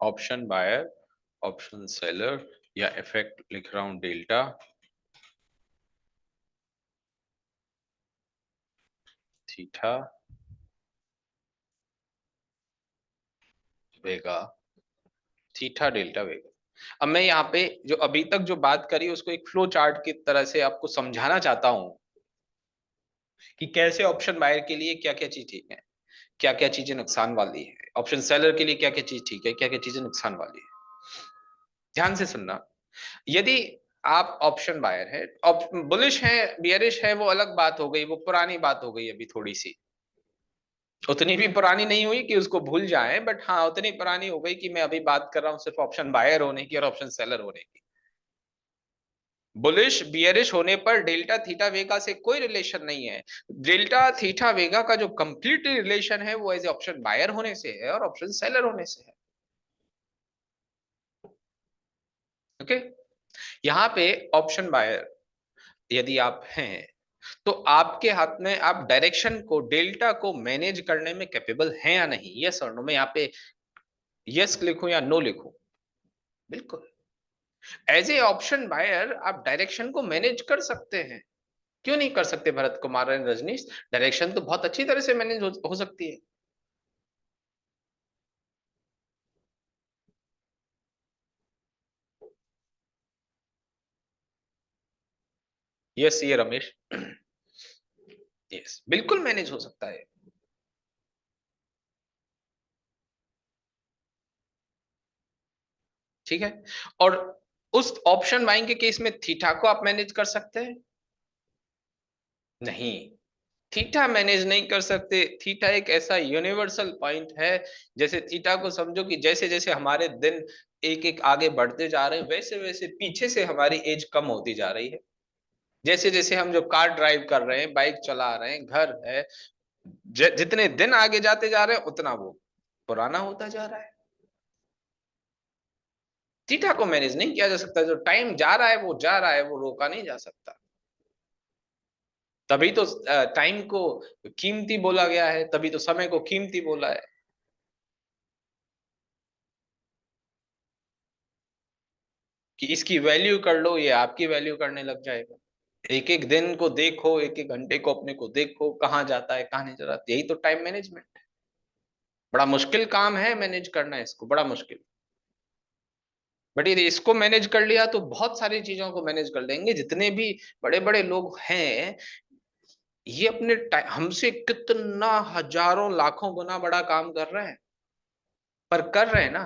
ऑप्शन बायर, ऑप्शन सेलर, या इफेक्ट लिख रहा हूं डेल्टा, थीटा, वेगा, थीटा डेल्टा वेगा। अब मैं यहाँ पे जो अभी तक जो बात करी उसको एक फ्लो चार्ट की तरह से आपको समझाना चाहता हूं कि कैसे ऑप्शन बायर के लिए क्या क्या चीज ठीक है, क्या क्या चीजें नुकसान वाली है, ऑप्शन सेलर के लिए क्या क्या चीज ठीक है, क्या क्या चीजें नुकसान वाली है। ध्यान से सुनना। यदि आप ऑप्शन बायर है, बुलिश है, बियरिश है, वो अलग बात हो गई, वो पुरानी बात हो गई, अभी थोड़ी सी, उतनी भी पुरानी नहीं हुई कि उसको भूल जाएं, बट हाँ उतनी पुरानी हो गई कि मैं अभी बात कर रहा हूं सिर्फ ऑप्शन बायर होने की और ऑप्शन सेलर होने की। बुलिश बियरिश होने पर डेल्टा थीटा वेगा से कोई रिलेशन नहीं है। डेल्टा थीटा वेगा का जो कंप्लीट रिलेशन है वो एज ऑप्शन बायर होने से है और ऑप्शन सेलर होने से है। ओके, यहाँ पे ऑप्शन बायर यदि आप हैं, तो आपके हाथ में, आप डायरेक्शन को, डेल्टा को मैनेज करने में कैपेबल हैं या नहीं, यस और नो। मैं यहाँ पे यस लिखूं या नो लिखूं? बिल्कुल। एज ए ऑप्शन बायर आप डायरेक्शन को मैनेज कर सकते हैं, क्यों नहीं कर सकते भरत कुमार एंड रजनीश? डायरेक्शन तो बहुत अच्छी तरह से मैनेज हो सकती है। यस ये रमेश, यस बिल्कुल मैनेज हो सकता है। ठीक है। और उस ऑप्शन बाइंग के केस में थीटा को आप मैनेज कर सकते हैं? नहीं, थीटा मैनेज नहीं कर सकते। थीटा एक ऐसा यूनिवर्सल पॉइंट है, जैसे थीटा को समझो कि जैसे जैसे हमारे दिन एक एक आगे बढ़ते जा रहे हैं, वैसे वैसे पीछे से हमारी एज कम होती जा रही है। जैसे जैसे हम जो कार ड्राइव कर रहे हैं, बाइक चला रहे हैं, घर है, जितने दिन आगे जाते जा रहे हैं उतना वो पुराना होता जा रहा है। थीटा को मैनेज नहीं किया जा सकता, जो टाइम जा रहा है वो जा रहा है, वो रोका नहीं जा सकता। तभी तो टाइम को कीमती बोला गया है, तभी तो समय को कीमती बोला है। कि इसकी वैल्यू कर लो, ये आपकी वैल्यू करने लग जाएगा। एक एक दिन को देखो, एक एक घंटे को अपने को देखो, कहाँ जाता है कहाँ नहीं जाता। यही तो टाइम मैनेजमेंट है। बड़ा मुश्किल काम है मैनेज करना, इसको बड़ा मुश्किल। बट यदि इसको मैनेज कर लिया तो बहुत सारी चीजों को मैनेज कर लेंगे। जितने भी बड़े बड़े लोग हैं, ये अपने हमसे कितना हजारों लाखों गुना बड़ा काम कर रहे हैं, पर कर रहे हैं ना।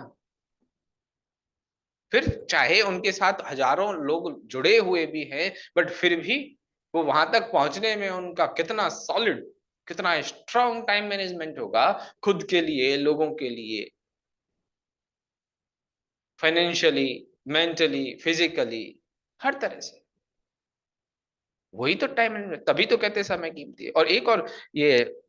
फिर चाहे उनके साथ हजारों लोग जुड़े हुए भी हैं, बट फिर भी वो वहां तक पहुंचने में उनका कितना सॉलिड, कितना स्ट्रांग टाइम मैनेजमेंट होगा, खुद के लिए, लोगों के लिए, फाइनेंशियली, मेंटली, फिजिकली, हर तरह से। वही तो टाइम मैनेजमेंट, तभी तो कहते हैं समय कीमती है। और एक और, ये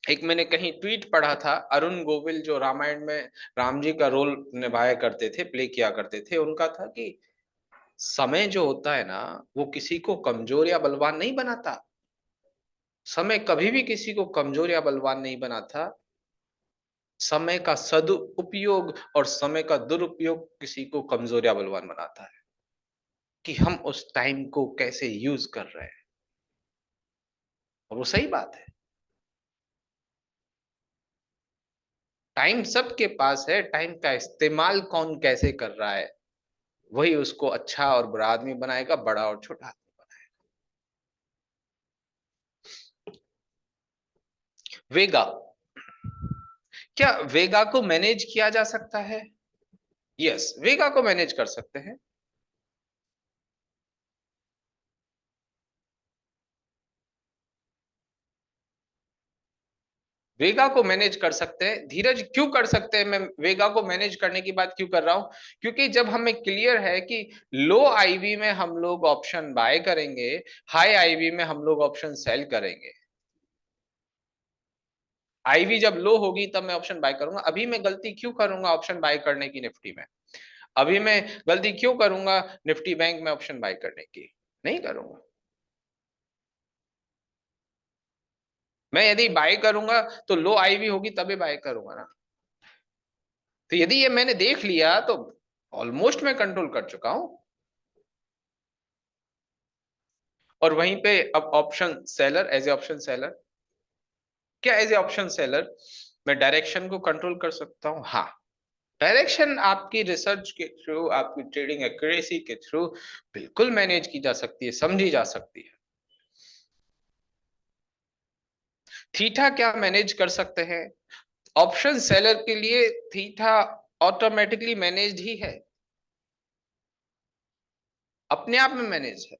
एक मैंने कहीं ट्वीट पढ़ा था, अरुण गोविल जो रामायण में राम जी का रोल निभाया करते थे, प्ले किया करते थे, उनका था कि समय जो होता है ना, वो किसी को कमजोर या बलवान नहीं बनाता। समय कभी भी किसी को कमजोर या बलवान नहीं बनाता। समय का सदुपयोग और समय का दुरुपयोग किसी को कमजोर या बलवान बनाता है, कि हम उस टाइम को कैसे यूज कर रहे हैं। और वो सही बात है। टाइम सबके पास है, टाइम का इस्तेमाल कौन कैसे कर रहा है, वही उसको अच्छा और बुरा आदमी बनाएगा, बड़ा और छोटा आदमी बनाएगा। वेगा, क्या वेगा को मैनेज किया जा सकता है? यस, वेगा को मैनेज कर सकते हैं। वेगा को मैनेज कर सकते हैं। धीरज, क्यों कर सकते हैं? मैं वेगा को मैनेज करने की बात क्यों कर रहा हूं? क्योंकि जब हमें क्लियर है कि लो आईवी में हम लोग ऑप्शन बाय करेंगे, हाई आईवी में हम लोग ऑप्शन सेल करेंगे। आईवी जब लो होगी तब मैं ऑप्शन बाय करूंगा। अभी मैं गलती क्यों करूंगा ऑप्शन बाय करने की निफ्टी में? अभी मैं गलती क्यों करूंगा निफ्टी बैंक में ऑप्शन बाय करने की? नहीं करूंगा। मैं यदि बाय करूंगा तो लो आईवी होगी तभी बाय करूंगा ना। तो यदि ये मैंने देख लिया तो ऑलमोस्ट मैं कंट्रोल कर चुका हूं। और वहीं पे अब option seller, as a option seller, क्या एज ए ऑप्शन सेलर मैं डायरेक्शन को कंट्रोल कर सकता हूं? हाँ। डायरेक्शन आपकी रिसर्च के थ्रू, आपकी ट्रेडिंग एक्यूरेसी के थ्रू बिल्कुल मैनेज की जा सकती है, समझी जा सकती है। थीटा क्या मैनेज कर सकते हैं? ऑप्शन सेलर के लिए थीटा ऑटोमेटिकली मैनेज्ड ही है, अपने आप में मैनेज है।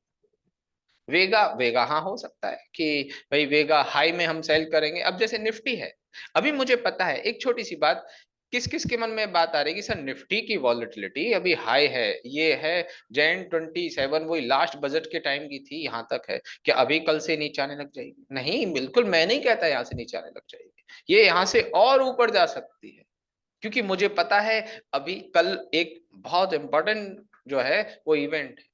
वेगा, वेगा हाँ हो सकता है कि भाई वेगा हाई में हम सेल करेंगे। अब जैसे निफ्टी है, अभी मुझे पता है, एक छोटी सी बात, किस किस के मन में बात आ रही है कि सर निफ्टी की वॉलेटिलिटी अभी हाई है, ये है जैन 27, वही लास्ट बजट के टाइम की थी, यहाँ तक है, क्या अभी कल से नीचे आने लग जाएगी? नहीं, बिल्कुल मैं नहीं कहता यहाँ से नीचे आने लग जाएगी, ये यहाँ से और ऊपर जा सकती है। क्योंकि मुझे पता है अभी कल एक बहुत इंपॉर्टेंट जो है वो इवेंट है।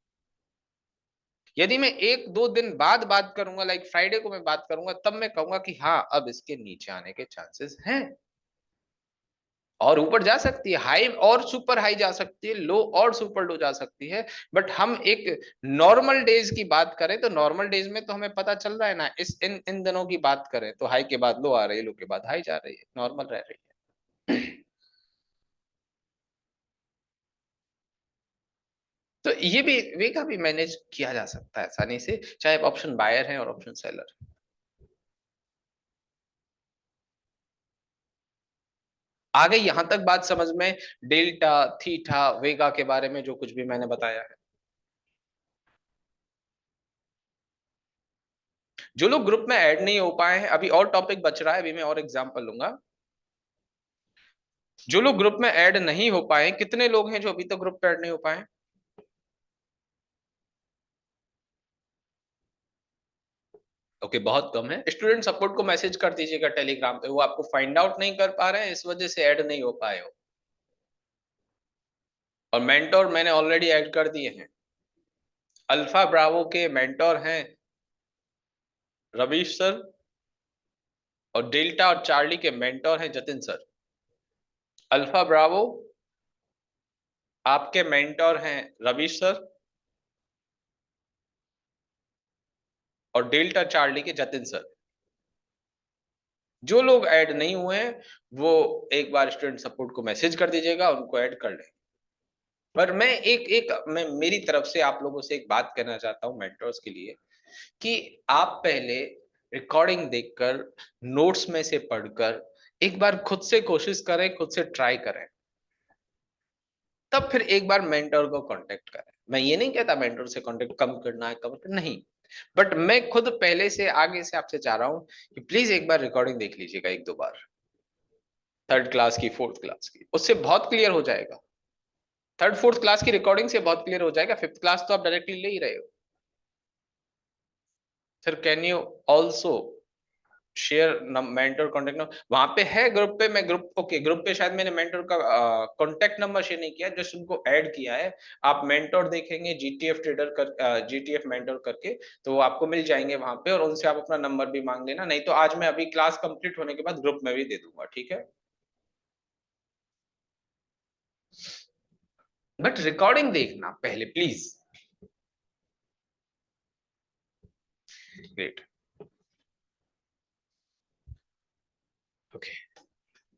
यदि मैं एक दो दिन बाद बात करूंगा, लाइक फ्राइडे को मैं बात करूंगा, तब मैं कहूंगा कि हाँ अब इसके नीचे आने के चांसेस हैं। और ऊपर जा सकती है, हाई और सुपर हाई जा सकती है, लो और सुपर लो जा सकती है। बट हम एक नॉर्मल डेज की बात करें तो नॉर्मल डेज में तो हमें पता चल रहा है ना, इस इन इन दिनों की बात करें तो हाई के बाद लो आ रही है, लो के बाद हाई जा रही है, नॉर्मल रह रही है। तो ये भी, वे का भी मैनेज किया जा सकता है आसानी से, चाहे ऑप्शन बायर है और ऑप्शन सेलर। आ गई यहां तक बात समझ में? डेल्टा, थीटा, वेगा के बारे में जो कुछ भी मैंने बताया है। जो लोग ग्रुप में ऐड नहीं हो पाए हैं, अभी और टॉपिक बच रहा है, अभी मैं और एग्जांपल लूंगा। जो लोग ग्रुप में ऐड नहीं हो पाए, कितने लोग हैं जो अभी तक ग्रुप पे ऐड नहीं हो पाए? ओके, बहुत कम है। स्टूडेंट सपोर्ट को मैसेज कर दीजिएगा टेलीग्राम पे, वो आपको फाइंड आउट नहीं कर पा रहे हैं, इस वजह से ऐड नहीं हो पाए हो। और मेंटोर मैंने ऑलरेडी ऐड कर दिए हैं। अल्फा ब्रावो के मेंटोर हैं रवीश सर, और डेल्टा और चार्ली के मेंटोर हैं जतिन सर। अल्फा ब्रावो, आपके मेंटोर हैं रवीश सर और डेल्टा चार्ली के जतिन सर। जो लोग ऐड नहीं हुए हैं वो एक बार स्टूडेंट सपोर्ट को मैसेज कर दीजिएगा, उनको ऐड कर लें। पर मैं मैं मेरी तरफ से आप लोगों से एक बात कहना चाहता हूं मेंटर्स के लिए, कि आप पहले रिकॉर्डिंग देखकर, नोट्स में से पढ़कर एक बार खुद से कोशिश करें, खुद से ट्राई करें, तब फिर एक बार मेंटर को कांटेक्ट करें। मैं ये नहीं कहता मेंटर से कांटेक्ट कम करना है, कम करना नहीं, बट मैं खुद पहले से आगे से आपसे चाह रहा हूं कि प्लीज एक बार रिकॉर्डिंग देख लीजिएगा, एक दो बार, थर्ड क्लास की, फोर्थ क्लास की, उससे बहुत क्लियर हो जाएगा। थर्ड फोर्थ क्लास की रिकॉर्डिंग से बहुत क्लियर हो जाएगा, फिफ्थ क्लास तो आप डायरेक्टली ले ही रहे हो। Sir can you also share mentor contact number? वहां पे है ग्रुप पे, मैं ग्रुप, ओके, ग्रुप पे शायद मैंने मेंटर का कॉन्टेक्ट नंबर शेयर नहीं किया, जस्ट उनको ऐड किया है। आप मेंटर देखेंगे जीटीएफ ट्रेडर कर, जीटीएफ मेंटर करके, तो वो आपको मिल जाएंगे वहां पे, और उनसे आप अपना नंबर भी मांग लेना, नहीं तो आज मैं अभी क्लास कंप्लीट होने के बाद ग्रुप में भी दे दूंगा, ठीक है? बट रिकॉर्डिंग देखना पहले प्लीज। Great, okay.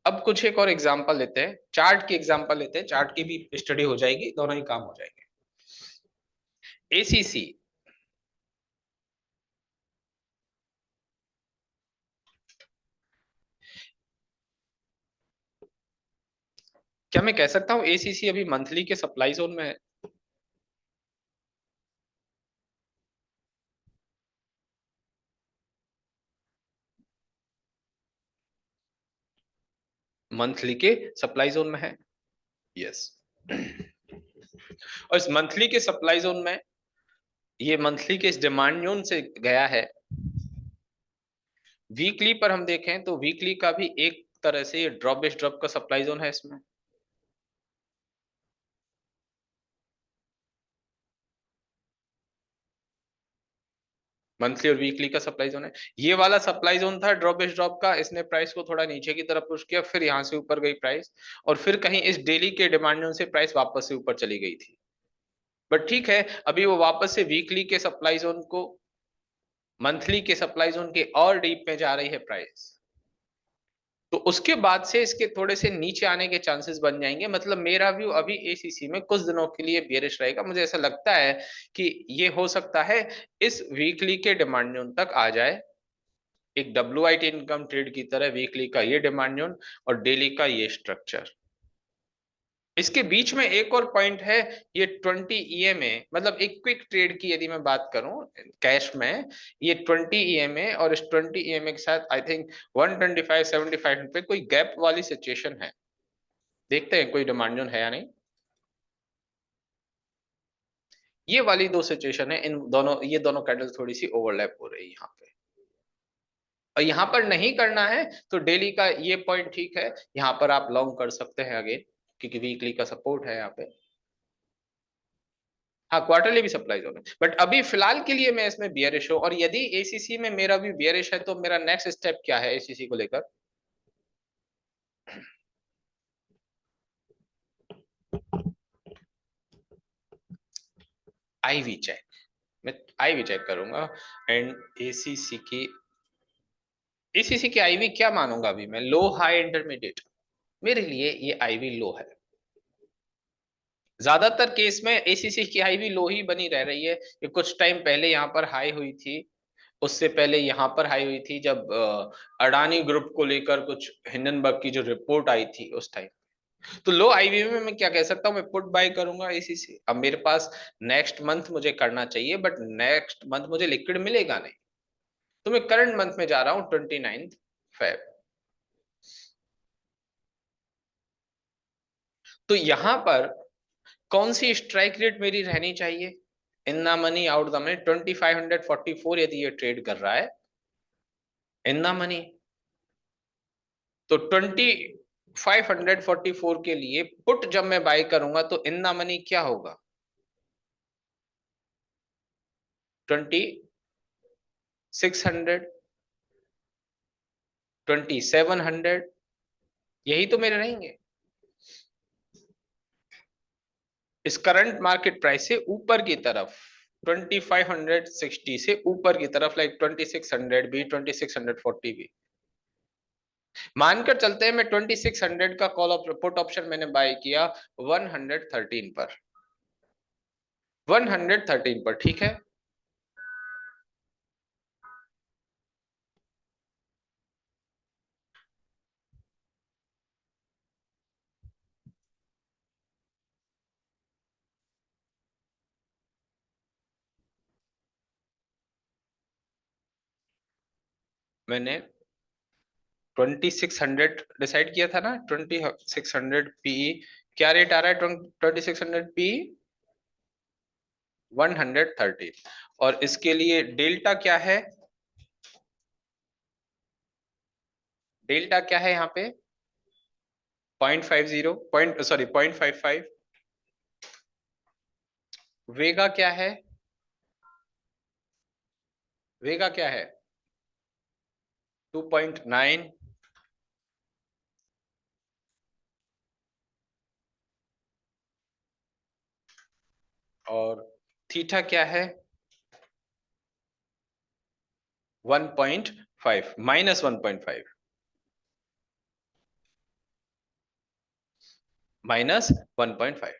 अब कुछ एक और एग्जांपल लेते हैं, चार्ट की एग्जांपल लेते हैं, चार्ट की भी स्टडी हो जाएगी, दोनों ही काम हो जाएंगे। एसीसी, क्या मैं कह सकता हूं एसीसी अभी मंथली के सप्लाई जोन में है? मंथली के सप्लाई जोन में है, यस। और इस मंथली के सप्लाई जोन में, ये मंथली के इस डिमांड जोन से गया है। वीकली पर हम देखें तो वीकली का भी एक तरह से ये ड्रॉप बेस्ड ड्रॉप का सप्लाई जोन है इसमें। मंथली और वीकली का सप्लाई जोन है। ये वाला सप्लाई जोन था ड्रॉप बेस्ड ड्रॉप का, इसने प्राइस को थोड़ा नीचे की तरफ पुश किया, फिर यहां से ऊपर गई प्राइस, और फिर कहीं इस डेली के डिमांड जोन से प्राइस वापस से ऊपर चली गई थी। बट ठीक है, अभी वो वापस से वीकली के सप्लाई जोन को, मंथली के सप्लाई जोन के और डीप में जा रही है प्राइस, तो उसके बाद से इसके थोड़े से नीचे आने के चांसेस बन जाएंगे। मतलब मेरा व्यू अभी एसीसी में कुछ दिनों के लिए बेरिश रहेगा। मुझे ऐसा लगता है कि ये हो सकता है इस वीकली के डिमांड जोन तक आ जाए, एक डब्ल्यूआईटी इनकम ट्रेड की तरह, वीकली का ये डिमांड जोन और डेली का ये स्ट्रक्चर। इसके बीच में एक और पॉइंट है, ये 20 ईएमए, मतलब एक क्विक ट्रेड की यदि मैं बात करूं कैश में, ये 20 ईएमए, और इस 20 ईएमए के साथ आई थिंक 125-75 पे कोई गैप वाली सिचुएशन है। देखते हैं कोई डिमांड जोन है या नहीं। ये वाली दो सिचुएशन है, इन दोनों, ये दोनों कैंडल थोड़ी सी ओवरलैप हो रही है यहाँ पे, और यहाँ पर नहीं करना है तो डेली का ये पॉइंट ठीक है, यहाँ पर आप लॉन्ग कर सकते हैं अगेन, क्योंकि वीकली का सपोर्ट है यहाँ पे। हाँ, क्वार्टरली भी सप्लाई जोन है, बट अभी फिलहाल के लिए मैं इसमें बियरिश हूँ, और यदि एसीसी में मेरा भी बियरिश है तो मेरा नेक्स्ट स्टेप क्या है एसीसी को लेकर? आईवी चेक, मैं आईवी चेक करूंगा। एंड एसीसी की, एसीसी की आईवी क्या मानूंगा अभी मैं? लो हाई इंटरमीडिएट, मेरे लिए ये आईवी लो है। ज्यादातर केस में एसीसी की हाई भी लो ही बनी रह रही है। ये कुछ टाइम पहले यहाँ पर हाई हुई थी, उससे पहले यहाँ पर हाई हुई थी जब अडानी ग्रुप को लेकर कुछ हिंडनबर्ग की जो रिपोर्ट आई थी उस टाइम। तो लो आईवी में मैं क्या कह सकता हूँ, मैं पुट बाय करूंगा एसीसी। अब मेरे पास नेक्स्ट मंथ मुझे करना चाहिए, बट नेक्स्ट मंथ मुझे लिक्विड मिलेगा नहीं, तो मैं करंट मंथ में जा रहा हूँ 29 फेब। तो यहां पर कौन सी स्ट्राइक रेट मेरी रहनी चाहिए? In the money out the money, 2544 यदि ये ट्रेड कर रहा है इन द मनी, तो 2544 के लिए पुट जब मैं बाय करूंगा तो इन द मनी क्या होगा? 2600, 2700, यही तो मेरे रहेंगे। इस करंट मार्केट प्राइस से ऊपर की तरफ 2560 से ऊपर की तरफ, लाइक 2600 भी, 2640 भी। मानकर चलते हैं मैं 2600 का कॉल पुट ऑप्शन मैंने बाय किया 113 पर, 113 पर, ठीक है। मैंने 2600 डिसाइड किया था ना, 2600 पीई। क्या रेट आ रहा है 2600 पीई? 113। और इसके लिए डेल्टा क्या है? डेल्टा क्या है यहाँ पे? 0.50 पॉइंट, सॉरी 0.55। वेगा क्या है? वेगा क्या है? 2.9। और थीटा क्या है? 1.5, -1.5, -1.5।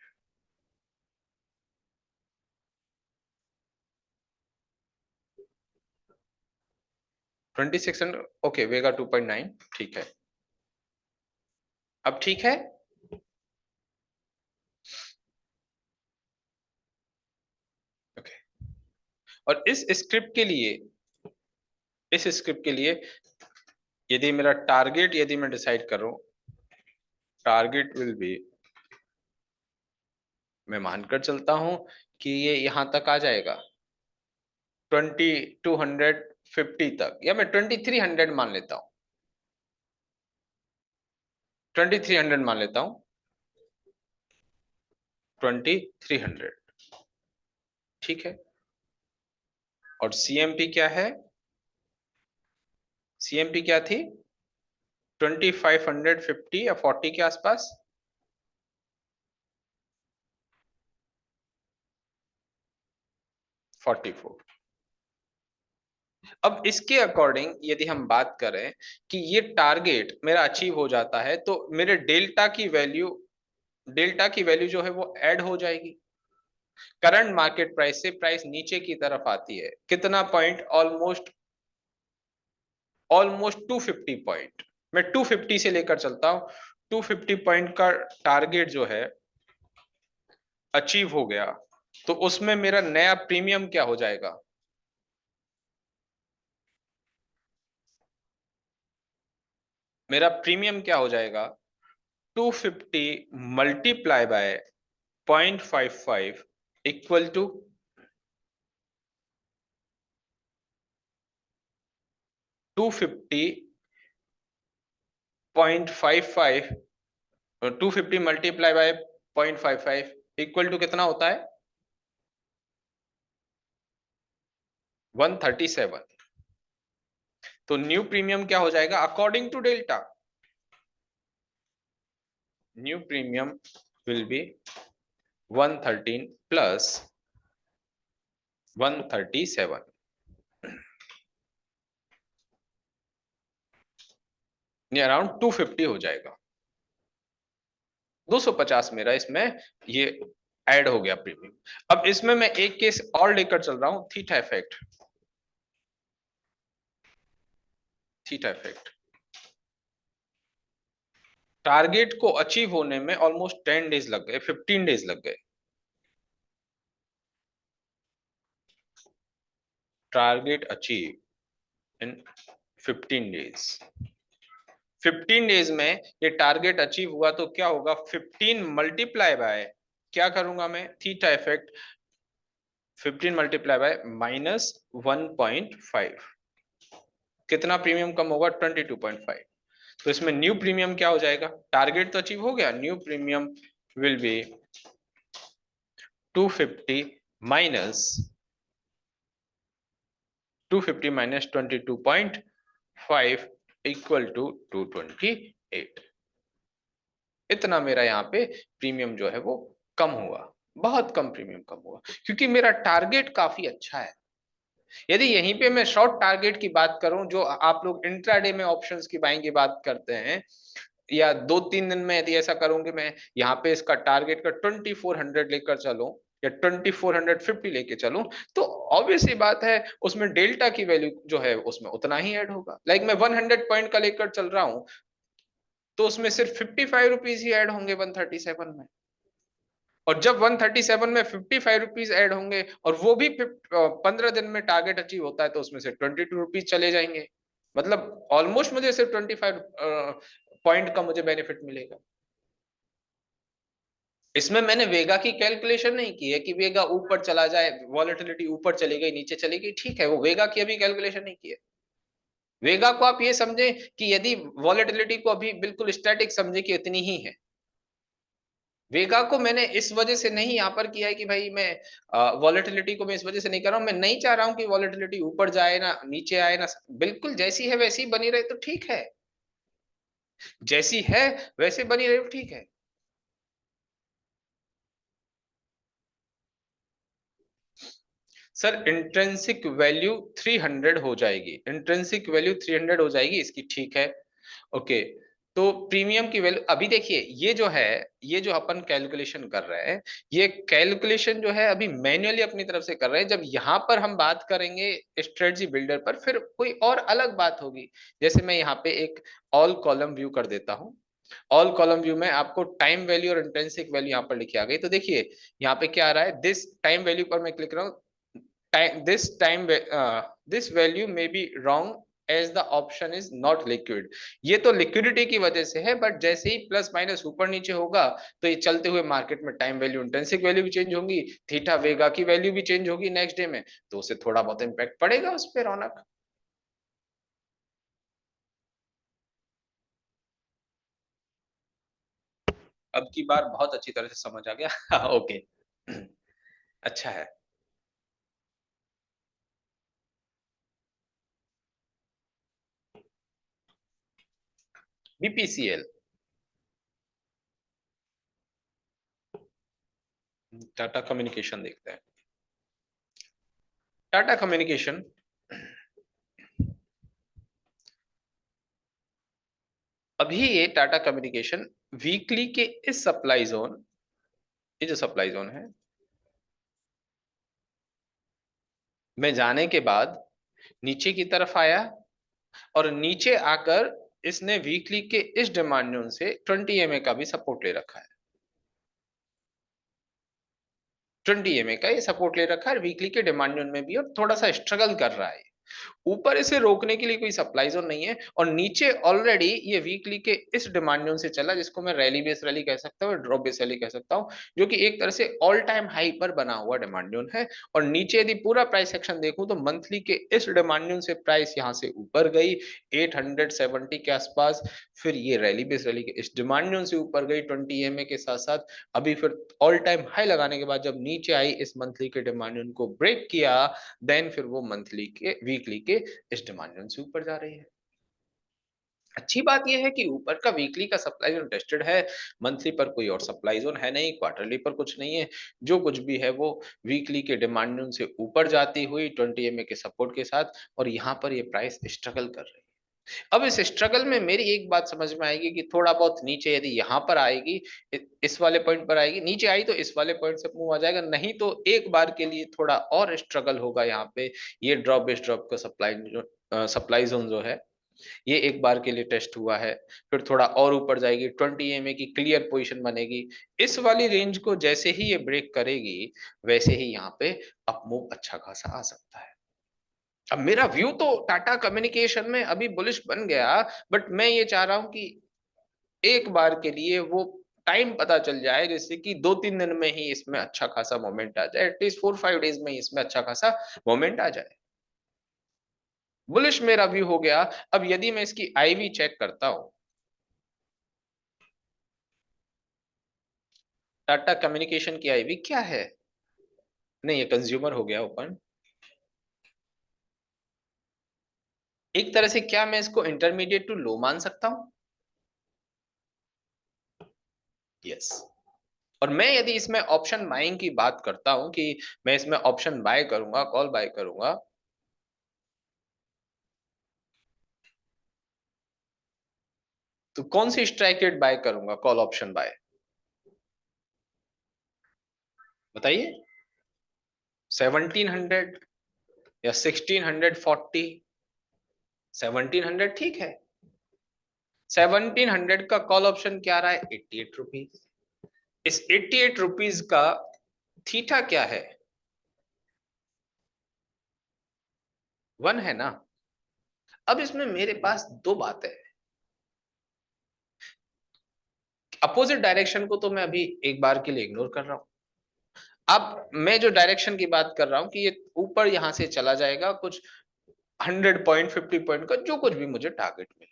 2600, ओके, वेगा 2.9, ठीक है। अब ठीक है। ओके। और इस स्क्रिप्ट के लिए, इस स्क्रिप्ट के लिए यदि मेरा टारगेट, यदि मैं डिसाइड कर रहा हूं, टारगेट विल बी, मैं मानकर चलता हूं कि ये यहां तक आ जाएगा 2250 तक, या मैं 2300 मान लेता हूं, 2300 मान लेता हूं, 2300, ठीक है। और सीएमपी क्या है? सीएमपी क्या थी? 2550 या 40 के आसपास। 44। अब इसके अकॉर्डिंग यदि हम बात करें कि ये टारगेट मेरा अचीव हो जाता है, तो मेरे डेल्टा की वैल्यू, डेल्टा की वैल्यू जो है वो ऐड हो जाएगी। करंट मार्केट प्राइस से प्राइस नीचे की तरफ आती है, कितना पॉइंट? Almost, almost 250 point. मैं 250 से लेकर चलता हूं, 250 पॉइंट का टारगेट जो है अचीव हो गया, तो उसमें मेरा नया प्रीमियम क्या हो जाएगा? मेरा प्रीमियम क्या हो जाएगा? 250 multiply by 0.55 equal to 250.55, 250 multiply by 0.55 equal to कितना होता है? 137। तो न्यू प्रीमियम क्या हो जाएगा according to delta? New premium will be 113 plus 137, ये अराउंड 250 हो जाएगा। 250 मेरा इसमें ये ऐड हो गया प्रीमियम। अब इसमें मैं एक केस और लेकर चल रहा हूं, theta effect. Theta effect target को अचीव होने में ऑलमोस्ट 10 डेज लग गए, 15 डेज लग गए। Target achieve in 15 days. 15 days में ये टारगेट अचीव हुआ तो क्या होगा? 15 मल्टीप्लाई बाय, क्या करूंगा मैं? थीटा इफेक्ट 15 मल्टीप्लाई बाय -1.5, कितना प्रीमियम कम होगा? 22.5। तो इसमें न्यू प्रीमियम क्या हो जाएगा? टारगेट तो अचीव हो गया, new premium will be 250 minus 250 minus 22.5 equal to 228। इतना मेरा यहाँ पे प्रीमियम जो है वो कम हुआ। बहुत कम प्रीमियम कम होगा, क्योंकि मेरा टारगेट काफी अच्छा है। यदि यहीं पे मैं शॉर्ट टारगेट की बात करूं, जो आप लोग इंट्राडे में ऑप्शंस की बाइंग की बात करते हैं, या 2-3 दिन में यदि ऐसा करूं कि मैं यहाँ पे इसका टारगेट का 2400 लेकर चलूं या 2450 लेके चलूं, तो ऑब्वियस ही बात है उसमें डेल्टा की वैल्यू जो है उसमें उतना ही ऐड होगा। लाइक मैं 100 पॉइंट का लेकर चल रहा हूं, तो उसमें सिर्फ 55 रुपीज ही ऐड होंगे 137 में। और जब 137 में 55 रुपीज ऐड होंगे, और वो भी 15 दिन में टारगेट अचीव होता है, तो उसमें से 22 रुपीज चले जाएंगे। मतलब ऑलमोस्ट मुझे सिर्फ 25 पॉइंट का मुझे बेनिफिट मिलेगा। इसमें मैंने वेगा की कैलकुलेशन नहीं की है कि वेगा ऊपर चला जाए, वॉलेटिलिटी ऊपर चली गई नीचे चली गई, ठीक है, वो वेगा की अभी कैलकुलेशन नहीं की है। वेगा को आप ये समझे कि यदि वॉलेटिलिटी को अभी बिल्कुल स्टैटिक समझे कि इतनी ही है। वेगा को मैंने इस वजह से नहीं यहाँ पर किया है कि भाई मैं वॉलेटिलिटी को मैं इस वजह से नहीं कर रहा हूँ, मैं नहीं चाह रहा हूँ कि वॉलेटिलिटी ऊपर जाए ना नीचे आए ना, बिल्कुल जैसी है वैसी बनी रहे तो ठीक है, जैसी है वैसे बनी रहे तो ठीक है। सर इंट्रिंसिक वैल्यू 300 हो जाएगी, इंट्रिंसिक वैल्यू 300 हो जाएगी इसकी, ठीक है। ओके, तो प्रीमियम की वैल्यू अभी देखिए, ये जो है, ये जो अपन कैलकुलेशन कर रहे हैं, ये कैलकुलेशन जो है अभी मैन्युअली अपनी तरफ से कर रहे हैं। जब यहाँ पर हम बात करेंगे स्ट्रेटजी बिल्डर पर, फिर कोई और अलग बात होगी। जैसे मैं यहाँ पे एक ऑल कॉलम व्यू कर देता हूँ। ऑल कॉलम व्यू में आपको टाइम वैल्यू और इंट्रिंसिक वैल्यू यहाँ पर लिखी आ गई, तो देखिए यहाँ पे क्या आ रहा है, दिस टाइम वैल्यू पर मैं क्लिक कर रहा हूँ। This value may be wrong as the option is not liquid। ये तो लिक्विडिटी की वजह से है, बट जैसे ही प्लस माइनस ऊपर नीचे होगा, तो ये चलते हुए मार्केट में टाइम वैल्यू इंटेंसिक वैल्यू भी चेंज होंगी, थीटा वेगा की वैल्यू भी चेंज होगी नेक्स्ट डे में, तो उससे थोड़ा बहुत इंपैक्ट पड़ेगा उस पर, रौनक। अब की बार बहुत अच्छी तरह से समझ आ गया। ओके, अच्छा है। बीपीसीएल, टाटा कम्युनिकेशन देखते हैं। टाटा कम्युनिकेशन, अभी ये टाटा कम्युनिकेशन वीकली के इस सप्लाई जोन, ये जो सप्लाई जोन है, में जाने के बाद नीचे की तरफ आया, और नीचे आकर इसने वीकली के इस डिमांड जोन से 20 MA का भी सपोर्ट ले रखा है। 20 MA का ये सपोर्ट ले रखा है वीकली के डिमांड जोन में भी, और थोड़ा सा स्ट्रगल कर रहा है। ऊपर इसे रोकने के लिए कोई सप्लाई जोन नहीं है, और नीचे ऑलरेडी ये वीकली के इस डिमांड जोन से चला, जिसको मैं रैली बेस रैली कह सकता हूँ, ड्रॉप बेस रैली कह सकता हूँ, जो कि एक तरह से ऑल टाइम हाई पर बना हुआ डिमांड जोन है। और नीचे यदि पूरा प्राइस सेक्शन देखूं, तो मंथली के इस डिमांड जोन से प्राइस यहाँ से ऊपर गई 870 के आसपास, फिर ये रैली बेस रैली के इस डिमांड जोन से ऊपर गई 20 MA के साथ साथ, अभी फिर ऑल टाइम हाई लगाने के बाद जब नीचे आई, इस मंथली के डिमांड जोन को ब्रेक किया, देन फिर वो मंथली के वीकली के इस डिमांड जोन से ऊपर जा रही है। अच्छी बात यह है कि ऊपर का वीकली का सप्लाई जोन टेस्टेड है, मंथली पर कोई और सप्लाई जोन है नहीं, क्वार्टरली पर कुछ नहीं है। जो कुछ भी है वो वीकली के डिमांड जोन से ऊपर जाती हुई 20 MA के सपोर्ट के साथ, और यहाँ पर ये प्राइस स्ट्रगल कर रही है। अब इस स्ट्रगल में मेरी एक बात समझ में आएगी कि थोड़ा बहुत नीचे यदि यहाँ पर आएगी, इस वाले पॉइंट पर आएगी, नीचे आई तो इस वाले पॉइंट से मूव आ जाएगा, नहीं तो एक बार के लिए थोड़ा और स्ट्रगल होगा यहाँ पे। ये ड्रॉप बेस ड्रॉप का सप्लाई जोन जो है, ये एक बार के लिए टेस्ट हुआ है, फिर थोड़ा और ऊपर जाएगी, 20 MA की क्लियर पोजीशन बनेगी। इस वाली रेंज को जैसे ही ये ब्रेक करेगी, वैसे ही यहाँ पे अप मूव अच्छा खासा आ सकता है। अब मेरा व्यू तो टाटा कम्युनिकेशन में अभी बुलिश बन गया, बट मैं ये चाह रहा हूं कि एक बार के लिए वो टाइम पता चल जाए, जैसे कि 2-3 दिन में ही इसमें अच्छा खासा मोमेंट आ जाए, एटलीस्ट 4-5 डेज में ही इसमें अच्छा खासा मोमेंट आ जाए। बुलिश मेरा व्यू हो गया। अब यदि मैं इसकी आईवी चेक करता हूं, टाटा कम्युनिकेशन की आईवी क्या है, नहीं ये कंज्यूमर हो गया ओपन। एक तरह से क्या मैं इसको इंटरमीडिएट टू लो मान सकता हूं? यस, और मैं यदि इसमें ऑप्शन बाइंग की बात करता हूं कि मैं इसमें ऑप्शन बाय करूंगा, कॉल बाय करूंगा, तो कौन सी स्ट्राइक रेट बाय करूंगा, कॉल ऑप्शन बाय, बताइए। 1700 या 1640? 1700 ठीक है। 1700 का कॉल ऑप्शन क्या रहा है? 88 रुपीज। इस 88 रुपीज का थीटा क्या है? 1 है ना। अब इसमें मेरे पास दो बातें हैं। अपोजिट डायरेक्शन को तो मैं अभी एक बार के लिए इग्नोर कर रहा हूं। अब मैं जो डायरेक्शन की बात कर रहा हूं कि ये ऊपर यहां से चला जाएगा कुछ 100 पॉइंट, 50 पॉइंट का, जो कुछ भी मुझे टारगेट मिले।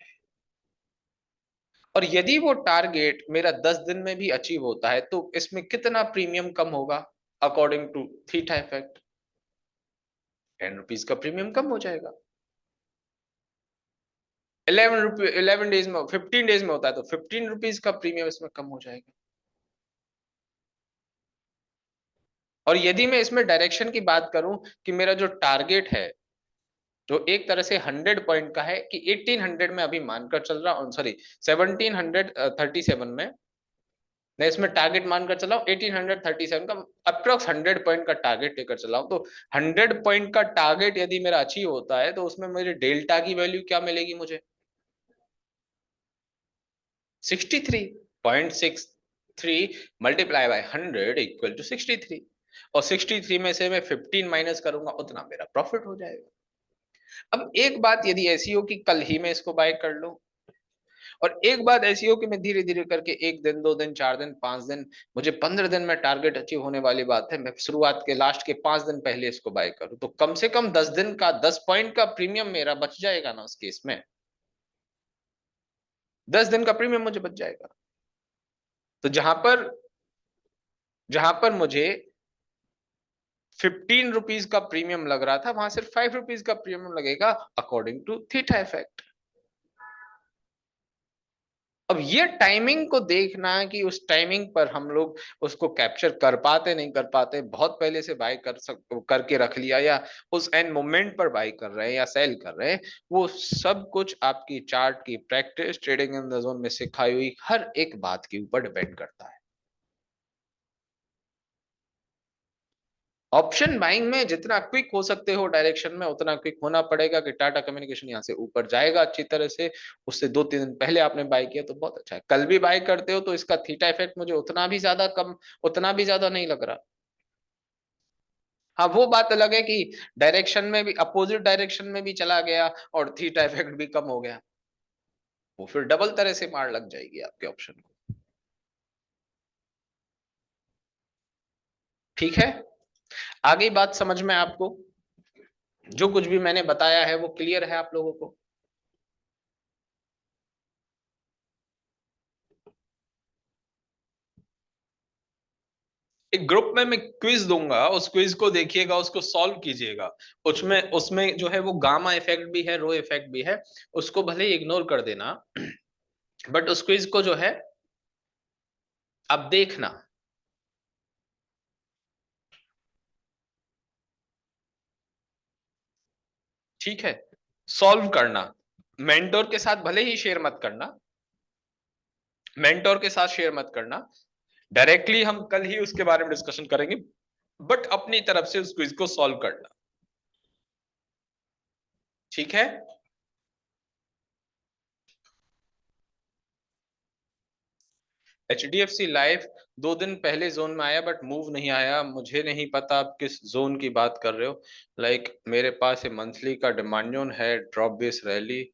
और यदि वो टारगेट मेरा 10 दिन में भी अचीव होता है तो इसमें कितना प्रीमियम कम होगा? According to theta effect 10 rupees का प्रीमियम कम हो जाएगा। 11 डेज में, 15 डेज में होता है तो 15 रुपीज का प्रीमियम इसमें कम हो जाएगा। और यदि मैं इसमें डायरेक्शन की बात करूं कि मेरा जो टारगेट है, जो एक तरह से 100 पॉइंट का है, कि 1800 में अभी मानकर चल रहा हूं, सॉरी 1737 में मैं इसमें टारगेट मानकर चला हूं 1837 का, अप्रोक्स 100 पॉइंट का टारगेट लेकर चला हूं, तो 100 पॉइंट का टारगेट यदि मेरा अचीव होता है तो उसमें मेरे डेल्टा की वैल्यू क्या मिलेगी मुझे? 63.63 मल्टीप्लाई बाय 100 इक्वल टू 63। और 63 में से मैं 15 माइनस करूंगा, उतना मेरा प्रॉफिट हो जाएगा। अब एक बात यदि ऐसी हो कि कल ही मैं इसको बाय कर लूं, और एक बात ऐसी हो कि मैं धीरे धीरे करके 1 दिन, 2 दिन, 4 दिन, 5 दिन, मुझे 15 दिन में टारगेट अचीव होने वाली बात है, मैं शुरुआत के लास्ट के 5 दिन पहले इसको बाय करूं, तो कम से कम 10 दिन का 10 पॉइंट का प्रीमियम मेरा बच जाएगा ना उस केस में। 10 दिन का प्रीमियम मुझे बच जाएगा। तो जहां पर मुझे 15 रुपीज का प्रीमियम लग रहा था, वहां सिर्फ 5 रुपीज का प्रीमियम लगेगा, अकॉर्डिंग टू थीटा इफेक्ट। अब ये टाइमिंग को देखना है कि उस टाइमिंग पर हम लोग उसको कैप्चर कर पाते नहीं कर पाते, बहुत पहले से बाय करके रख लिया, या उस एंड मोमेंट पर बाय कर रहे हैं या सेल कर रहे हैं, वो सब कुछ आपकी चार्ट की practice, trading in the zone में सिखाई हुई हर एक बात के ऊपर डिपेंड करता है। ऑप्शन बाइंग में जितना क्विक हो सकते हो डायरेक्शन में, उतना क्विक होना पड़ेगा कि टाटा कम्युनिकेशन यहाँ से ऊपर जाएगा अच्छी तरह से। उससे 2-3 दिन पहले आपने बाय किया तो बहुत अच्छा है, कल भी बाय करते हो तो इसका थीटा इफेक्ट मुझे उतना भी ज्यादा कम, उतना भी ज्यादा नहीं लग रहा। हाँ, वो बात अलग है कि डायरेक्शन में भी, अपोजिट डायरेक्शन में भी चला गया और थीटा इफेक्ट भी कम हो गया, वो फिर डबल तरह से मार लग जाएगी आपके ऑप्शन को। ठीक है, आगे बात समझ में आपको? जो कुछ भी मैंने बताया है वो क्लियर है आप लोगों को? एक ग्रुप में मैं क्विज दूंगा, उस क्विज को देखिएगा, उसको सॉल्व कीजिएगा। उसमें उसमें जो है वो गामा इफेक्ट भी है, रो इफेक्ट भी है, उसको भले ही इग्नोर कर देना, बट उस क्विज को जो है अब देखना। ठीक है, सॉल्व करना, मेंटोर के साथ भले ही शेयर मत करना, मेंटोर के साथ शेयर मत करना, डायरेक्टली हम कल ही उसके बारे में डिस्कशन करेंगे, बट अपनी तरफ से उस क्विज को सॉल्व करना। ठीक है, HDFC लाइफ 2 दिन पहले जोन में आया बट मूव नहीं आया, मुझे नहीं पता आप किस जोन की बात कर रहे हो। मेरे पास ये मंथली का डिमांड जोन है, ड्रॉप बेस रैली,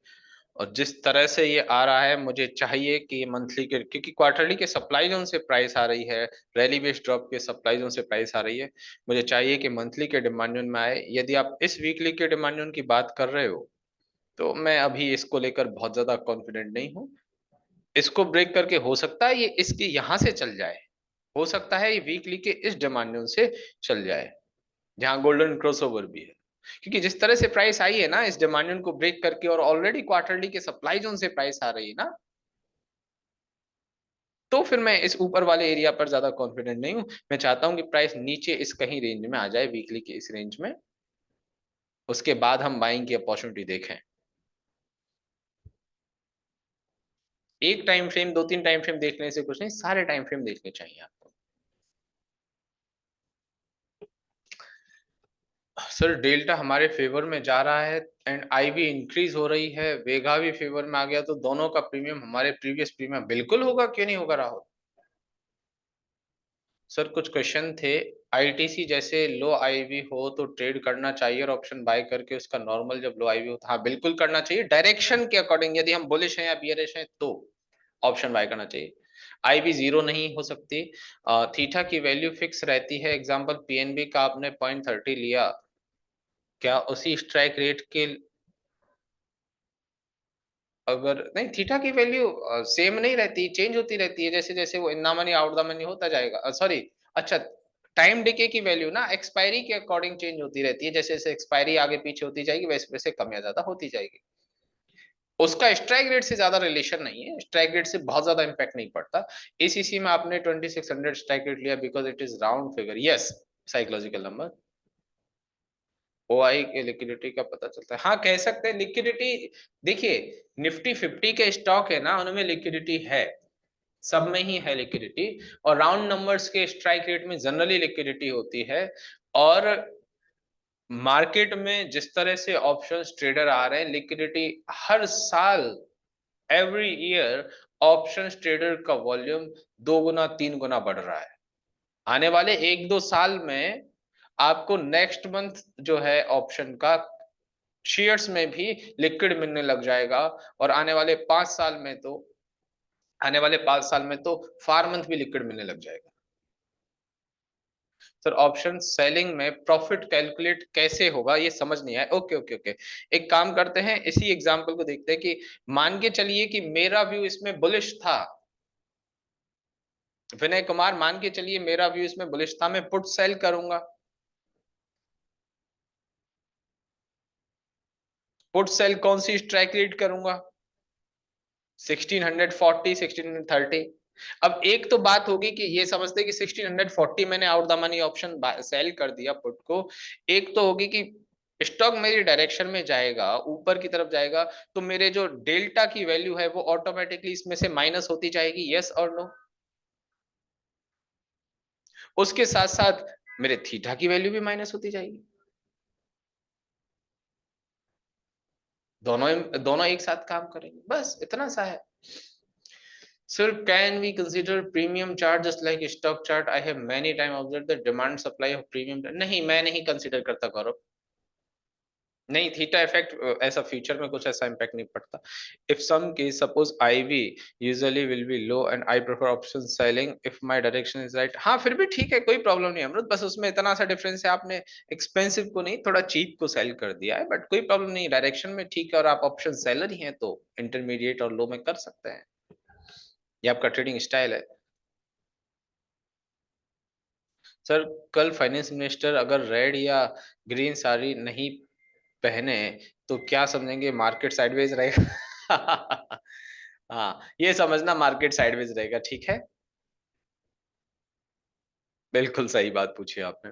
और जिस तरह से ये आ रहा है मुझे चाहिए कि ये मंथली के, क्योंकि क्वार्टरली के सप्लाई जोन से प्राइस आ रही है, रैली बेस्ड ड्रॉप के सप्लाई जोन से प्राइस आ रही है, मुझे चाहिए कि मंथली के डिमांड जोन में आए। यदि आप इस वीकली के डिमांड जोन की बात कर रहे हो तो मैं अभी इसको लेकर बहुत ज्यादा कॉन्फिडेंट नहीं हूँ। इसको ब्रेक करके हो सकता है ये इसके यहां से चल जाए, हो सकता है ये वीकली के इस डिमांड जोन से चल जाए, जहां गोल्डन क्रॉसओवर भी है। क्योंकि जिस तरह से प्राइस आई है ना इस डिमांड जोन को ब्रेक करके, और ऑलरेडी क्वार्टरली के सप्लाई जोन से प्राइस आ रही है ना, तो फिर मैं इस ऊपर वाले एरिया पर ज्यादा कॉन्फिडेंट नहीं हूं। मैं चाहता हूं कि प्राइस नीचे इस कहीं रेंज में आ जाए, वीकली के इस रेंज में, उसके बाद हम बाइंग की अपॉर्चुनिटी देखें। एक टाइम फ्रेम, 2-3 टाइम फ्रेम देखने से कुछ नहीं, सारे टाइम फ्रेम देखने चाहिए आपको। सर डेल्टा हमारे फेवर में जा रहा है एंड आई भी इंक्रीज हो रही है, वेगा भी फेवर में आ गया, तो दोनों का प्रीमियम हमारे प्रीवियस प्रीमियम बिल्कुल होगा, क्यों नहीं होगा राहुल। सर कुछ क्वेश्चन थे, आईटीसी जैसे लो आईवी हो तो ट्रेड करना चाहिए और ऑप्शन बाय करके उसका नॉर्मल जब लो आईवी हो तो हाँ बिल्कुल करना चाहिए, डायरेक्शन के अकॉर्डिंग, यदि हम बुलिश हैं या बियरिश हैं तो ऑप्शन बाय करना चाहिए। आईवी जीरो नहीं हो सकती, थीटा की वैल्यू फिक्स रहती है, एग्जांपल पीएनबी का आपने 0.30 लिया, क्या उसी स्ट्राइक रेट के, अगर नहीं थीटा की वैल्यू सेम नहीं रहती, चेंज होती रहती है, जैसे जैसे वो in the money out the money होता जाएगा, सॉरी, अच्छा, टाइम डिके की वैल्यू ना एक्सपायरी के अकॉर्डिंग चेंज होती रहती है, जैसे जैसे एक्सपायरी आगे पीछे होती जाएगी वैसे वैसे कम या ज्यादा होती जाएगी। उसका स्ट्राइक रेट से ज्यादा रिलेशन नहीं है, स्ट्राइक रेट से बहुत ज्यादा इंपैक्ट नहीं पड़ता। एसीसी में आपने 2600 स्ट्राइक रेट लिया because it is round figure, yes, psychological number. OI के लिक्विडिटी का पता चलता है, हाँ कह सकते हैं लिक्विडिटी। देखिए, निफ्टी 50 के स्टॉक है ना, उनमें लिक्विडिटी है, सब में ही है लिक्विडिटी, और राउंड नंबर्स के स्ट्राइक रेट में जनरली लिक्विडिटी होती है। और मार्केट में जिस तरह से ऑप्शंस ट्रेडर आ रहे हैं, लिक्विडिटी हर साल, एवरी ईयर, ऑप्शंस ट्रेडर का वॉल्यूम 2 गुना 3 गुना बढ़ रहा है। आने वाले 1-2 साल में आपको नेक्स्ट मंथ जो है ऑप्शन का शेयर्स में भी लिक्विड मिलने लग जाएगा, और आने वाले 5 साल में तो फार मंथ भी लिक्विड मिलने लग जाएगा। सर ऑप्शन सेलिंग में प्रॉफिट कैलकुलेट कैसे होगा ये समझ नहीं आया, ओके ओके ओके। एक काम करते हैं, इसी एग्जांपल को देखते हैं कि मान के चलिए कि मेरा व्यू इसमें बुलिश था, विनय कुमार, मान के चलिए मेरा व्यू इसमें बुलिश था, मैं पुट सेल करूंगा, पुट सेल कौन सी स्ट्राइक रेट करूंगा, 1640, 1630। अब एक तो बात होगी कि ये समझते कि 1640 मैंने out the money option sell कर दिया पुट को, एक तो होगी कि स्टॉक मेरी डायरेक्शन में जाएगा, ऊपर की तरफ जाएगा, तो मेरे जो डेल्टा की वैल्यू है वो ऑटोमेटिकली इसमें से माइनस होती जाएगी, यस और नो। उसके साथ साथ मेरे थीटा की वैल्यू भी माइनस होती जाएगी, दोनों दोनों एक साथ काम करेंगे, बस इतना सा है। Sir, can we consider premium chart just like stock chart? I have many time observed the demand supply of premium. नहीं, मैं नहीं कंसीडर करता गौरव, नहीं, थीटा इफेक्ट ऐसा फ्यूचर में कुछ ऐसा इम्पैक्ट नहीं पड़ता। If some case suppose IV usually will be low and I prefer option selling if my direction is right, हाँ फिर भी ठीक है, कोई प्रॉब्लम नहीं है अमरुद, बस उसमें इतना सा डिफरेंस है, आपने एक्सपेंसिव को नहीं, थोड़ा चीप को सेल कर दिया है, बट कोई प्रॉब्लम नहीं, डायरेक्शन में ठीक है, और आप ऑप्शन सेलर ही हैं तो इंटरमीडिएट और लो में कर सकते हैं, ये आपका ट्रेडिंग स्टाइल है। सर कल फाइनेंस मिनिस्टर अगर रेड या ग्रीन साड़ी नहीं पहने तो क्या समझेंगे, मार्केट साइडवेज रहेगा। हाँ ये समझना, मार्केट साइडवेज रहेगा, ठीक है। बिल्कुल सही बात पूछी आपने।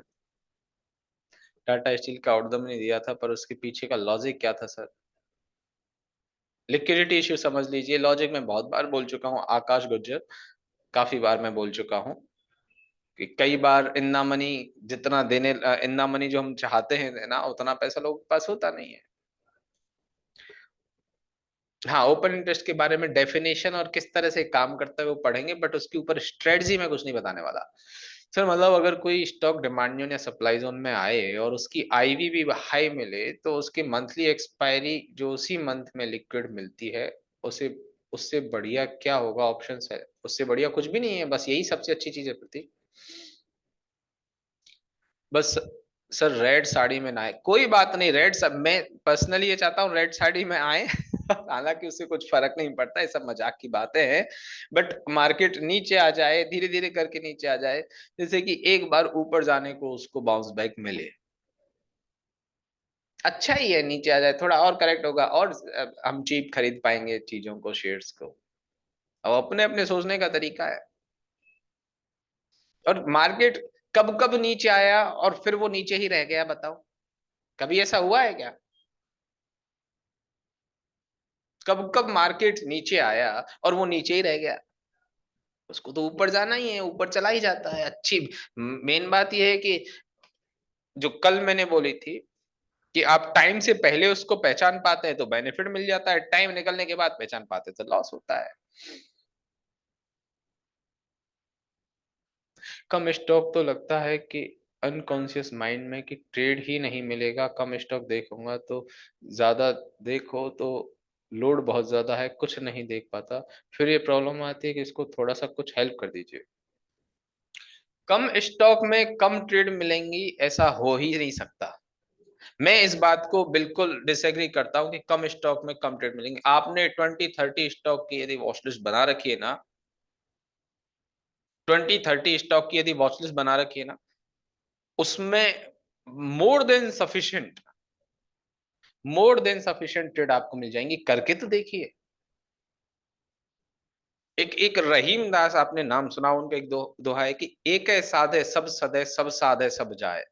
टाटा स्टील का आउटदम नहीं दिया था, पर उसके पीछे का लॉजिक क्या था सर। लिक्विडिटी इश्यू समझ लीजिए, लॉजिक में बहुत बार बोल चुका हूँ, आकाश गुज्जर, काफी बार मैं बोल चुका हूँ कि कई बार इन्ना मनी, जितना देने, इन्ना मनी जो हम चाहते हैं देना, उतना पैसा लोगों के पास होता नहीं है। हाँ, ओपन इंटरेस्ट के बारे में डेफिनेशन और किस तरह से काम करता है वो पढ़ेंगे, बट उसके ऊपर स्ट्रेटजी में कुछ नहीं बताने वाला। सर मतलब अगर कोई स्टॉक डिमांड जोन या सप्लाई जोन में आए और उसकी आईवी भी हाई मिले, तो उसकी मंथली एक्सपायरी जो उसी मंथ में लिक्विड मिलती है, उसे, उससे बढ़िया क्या होगा, ऑप्शन है, उससे बढ़िया कुछ भी नहीं है, बस यही सबसे अच्छी चीज है प्रतीक। बस सर रेड साड़ी में ना आए, कोई बात नहीं, रेड सब, मैं पर्सनली ये चाहता हूँ रेड साड़ी में आए। हालांकि उससे कुछ फर्क नहीं पड़ता, ये सब मजाक की बातें हैं, बट मार्केट नीचे आ जाए, धीरे धीरे करके नीचे आ जाए, जैसे कि एक बार ऊपर जाने को उसको बाउंस बैक मिले, अच्छा ही है, नीचे आ जाए थोड़ा और करेक्ट होगा, और हम चीप खरीद पाएंगे चीजों को, शेयर्स को। अब अपने अपने सोचने का तरीका है। और मार्केट कब कब नीचे आया और फिर वो नीचे ही रह गया, बताओ, कभी ऐसा हुआ है क्या? कब कब मार्केट नीचे आया और वो नीचे ही रह गया? उसको तो ऊपर जाना ही है, ऊपर चला ही जाता है। अच्छी मेन बात यह है कि जो कल मैंने बोली थी कि आप टाइम से पहले उसको पहचान पाते हैं तो बेनिफिट मिल जाता है, टाइम निकलने के बाद पहचान पाते तो लॉस होता है। कम स्टॉक तो लगता है कि अनकॉन्शियस माइंड में कि ट्रेड ही नहीं मिलेगा, कम स्टॉक देखूंगा तो ज्यादा देखो तो लोड बहुत ज्यादा है, कुछ नहीं देख पाता। फिर ये प्रॉब्लम आती है कि इसको थोड़ा सा कुछ हेल्प कर दीजिए। कम स्टॉक में कम ट्रेड मिलेंगी ऐसा हो ही नहीं सकता। मैं इस बात को बिल्कुल डिसएग्री करता हूं कि कम स्टॉक में कम ट्रेड मिलेंगे। आपने 20-30 स्टॉक की यदि वॉच लिस्ट बना रखी है ना, 20-30 स्टॉक की यदि वॉच लिस्ट बना रखी है ना, उसमें more than sufficient, more than sufficient trade आपको मिल जाएंगी, करके तो देखिए। एक एक रहीम दास, आपने नाम सुना, उनका एक दोहा है कि एक है साधे सब सदे, सब साधे सब जाए।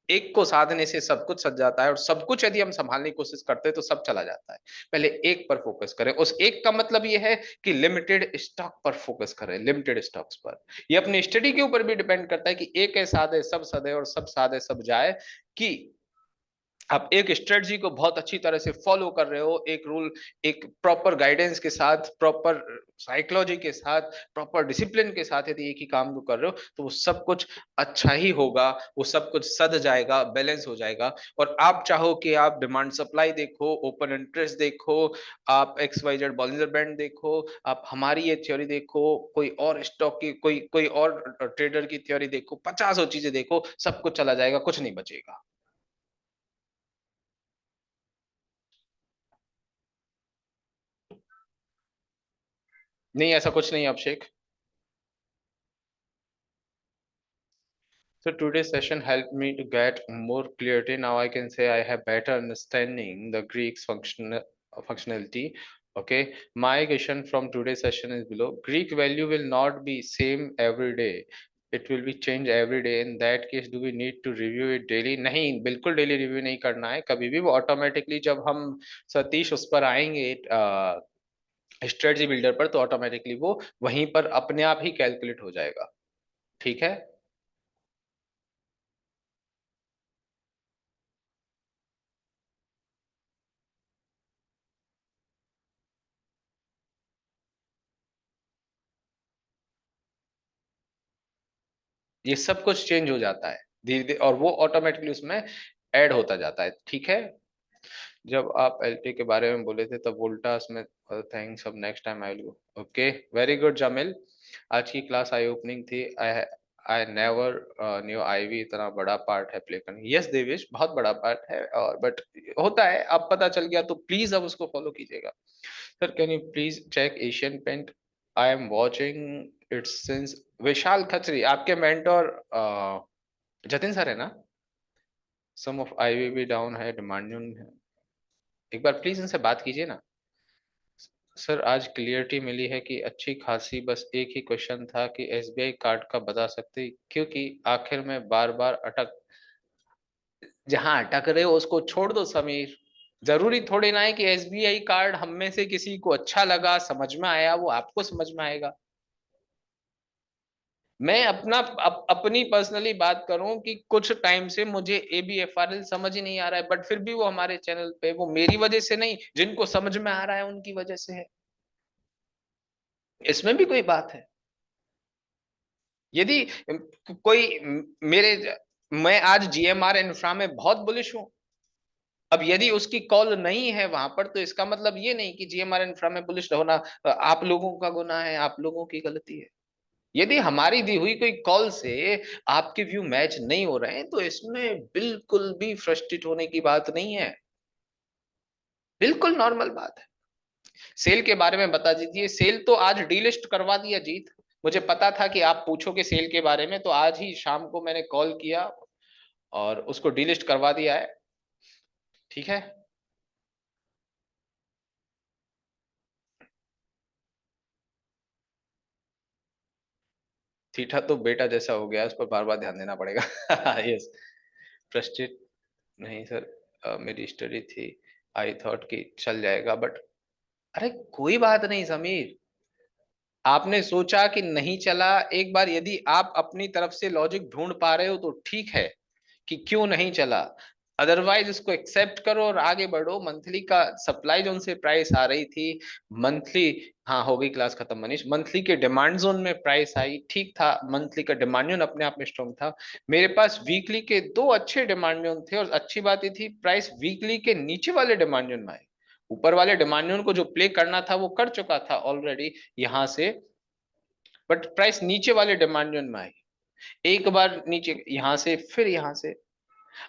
एक को साधने से सब कुछ सज जाता है, और सब कुछ यदि हम संभालने की कोशिश करते हैं तो सब चला जाता है। पहले एक पर फोकस करें। उस एक का मतलब ये है कि लिमिटेड स्टॉक पर फोकस करें, लिमिटेड स्टॉक्स पर। ये अपनी स्टडी के ऊपर भी डिपेंड करता है कि एक है साधे सब सदे और सब साधे सब जाए, कि आप एक स्ट्रेटजी को बहुत अच्छी तरह से फॉलो कर रहे हो, एक रूल, एक प्रॉपर गाइडेंस के साथ, प्रॉपर साइकोलॉजी के साथ, प्रॉपर डिसिप्लिन के साथ यदि एक ही काम को कर रहे हो तो वो सब कुछ अच्छा ही होगा, वो सब कुछ सद जाएगा, बैलेंस हो जाएगा। और आप चाहो कि आप डिमांड सप्लाई देखो, ओपन इंटरेस्ट देखो, आप X Y Z Bollinger band देखो, आप हमारी ये थ्योरी देखो, कोई और स्टॉक की कोई कोई और ट्रेडर की थ्योरी देखो, 50 चीजें देखो, सब कुछ चला जाएगा, कुछ नहीं बचेगा। नहीं, ऐसा कुछ नहीं अभिषेक। So today's session helped me to get more clarity. Now I can say I have better understanding the Greek's functionality. Okay, my question from today's session is below. Greek value will not be same every day. It will be changed every day. In that case, do we need to review it daily? नहीं, बिल्कुल daily review नहीं करना है कभी भी। वो automatically जब हम सतीश उस पर आएंगे स्ट्रेटजी बिल्डर पर, तो ऑटोमेटिकली वो वहीं पर अपने आप ही कैलकुलेट हो जाएगा। ठीक है। ये सब कुछ चेंज हो जाता है धीरे धीरे, और वो ऑटोमेटिकली उसमें ऐड होता जाता है। ठीक है। जब आप एलटी के बारे में बोले थे तब वोल्टास में, थैंक्स, अब next time I will go. Okay, very good Jamil. आज की क्लास आई ओपनिंग थी। I I never knew IV इतना बड़ा पार्ट है प्ले करने। यस देवेश, बहुत बड़ा पार्ट है, और बट होता है, अब पता चल गया तो प्लीज अब उसको फॉलो कीजिएगा। Sir can you please check Asian Paint? I am watching it since. Vishal Khatri आपके मेंटोर जतिन सर है ना? सम ऑफ आईवीबी डाउन है, डिमांडिंग है। एक बार प्लीज इनसे बात कीजिए ना। सर आज क्लियरिटी मिली है कि अच्छी खासी, बस एक ही क्वेश्चन था कि एसबीआई कार्ड का बता सकते, क्योंकि आखिर में बार बार अटक, जहां अटक रहे हो उसको छोड़ दो समीर। जरूरी थोड़ी ना है कि एसबीआई कार्ड हम में से किसी को अच्छा लगा, समझ में आया, वो आपको समझ में आएगा। मैं अपनी पर्सनली बात करूं कि कुछ टाइम से मुझे एबीएफआरएल समझ ही नहीं आ रहा है, बट फिर भी वो हमारे चैनल पे, वो मेरी वजह से नहीं, जिनको समझ में आ रहा है उनकी वजह से है। इसमें भी कोई बात है? यदि कोई मेरे, मैं आज जीएमआर इंफ्रा में बहुत बुलिश हूं, अब यदि उसकी कॉल नहीं है वहां पर तो इसका मतलब ये नहीं कि जीएमआर इंफ्रा में बुलिश होना आप लोगों का गुनाह है, आप लोगों की गलती है। यदि हमारी दी हुई कोई कॉल से आपके व्यू मैच नहीं हो रहे हैं तो इसमें बिल्कुल भी फ्रस्ट्रेट होने की बात नहीं है, बिल्कुल नॉर्मल बात है। सेल के बारे में बता दीजिए। सेल तो आज डीलिस्ट करवा दिया जीत। मुझे पता था कि आप पूछोगे सेल के बारे में, तो आज ही शाम को मैंने कॉल किया और उसको डीलिस्ट करवा दिया है। ठीक है। थीटा तो बेटा जैसा हो गया, उस पर बार बार ध्यान देना पड़ेगा। यस। फ्रस्ट्रेट नहीं सर, मेरी स्टडी थी, आई थॉट कि चल जाएगा, बट अरे कोई बात नहीं समीर, आपने सोचा कि नहीं चला, एक बार यदि आप अपनी तरफ से लॉजिक ढूंढ पा रहे हो तो ठीक है कि क्यों नहीं चला, अदरवाइज उसको एक्सेप्ट करो और आगे बढ़ो। मंथली का सप्लाई जोन से प्राइस आ रही थी, मंथली, हाँ हो गई क्लास खत्म मनीष, मंथली के डिमांड जोन में प्राइस आई, ठीक था, मंथली का डिमांड जोन अपने आप में स्ट्रॉन्ग था। मेरे पास वीकली के दो अच्छे डिमांड जोन थे, और अच्छी बात ये थी प्राइस वीकली के नीचे वाले डिमांड जोन में आए। ऊपर वाले डिमांड जोन को जो प्ले करना था वो कर चुका था ऑलरेडी यहां से, बट प्राइस नीचे वाले डिमांड जोन में आई। एक बार नीचे यहां से, फिर यहां से,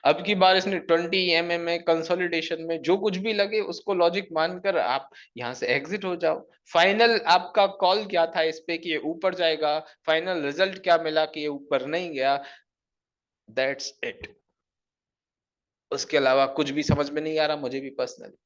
अब की बार इसने 20 में कंसोलिडेशन में जो कुछ भी लगे उसको लॉजिक मानकर आप यहां से एग्जिट हो जाओ। फाइनल आपका कॉल क्या था इस पे कि ये ऊपर जाएगा, फाइनल रिजल्ट क्या मिला कि ये ऊपर नहीं गया, दैट्स इट। उसके अलावा कुछ भी समझ में नहीं आ रहा मुझे भी पर्सनली।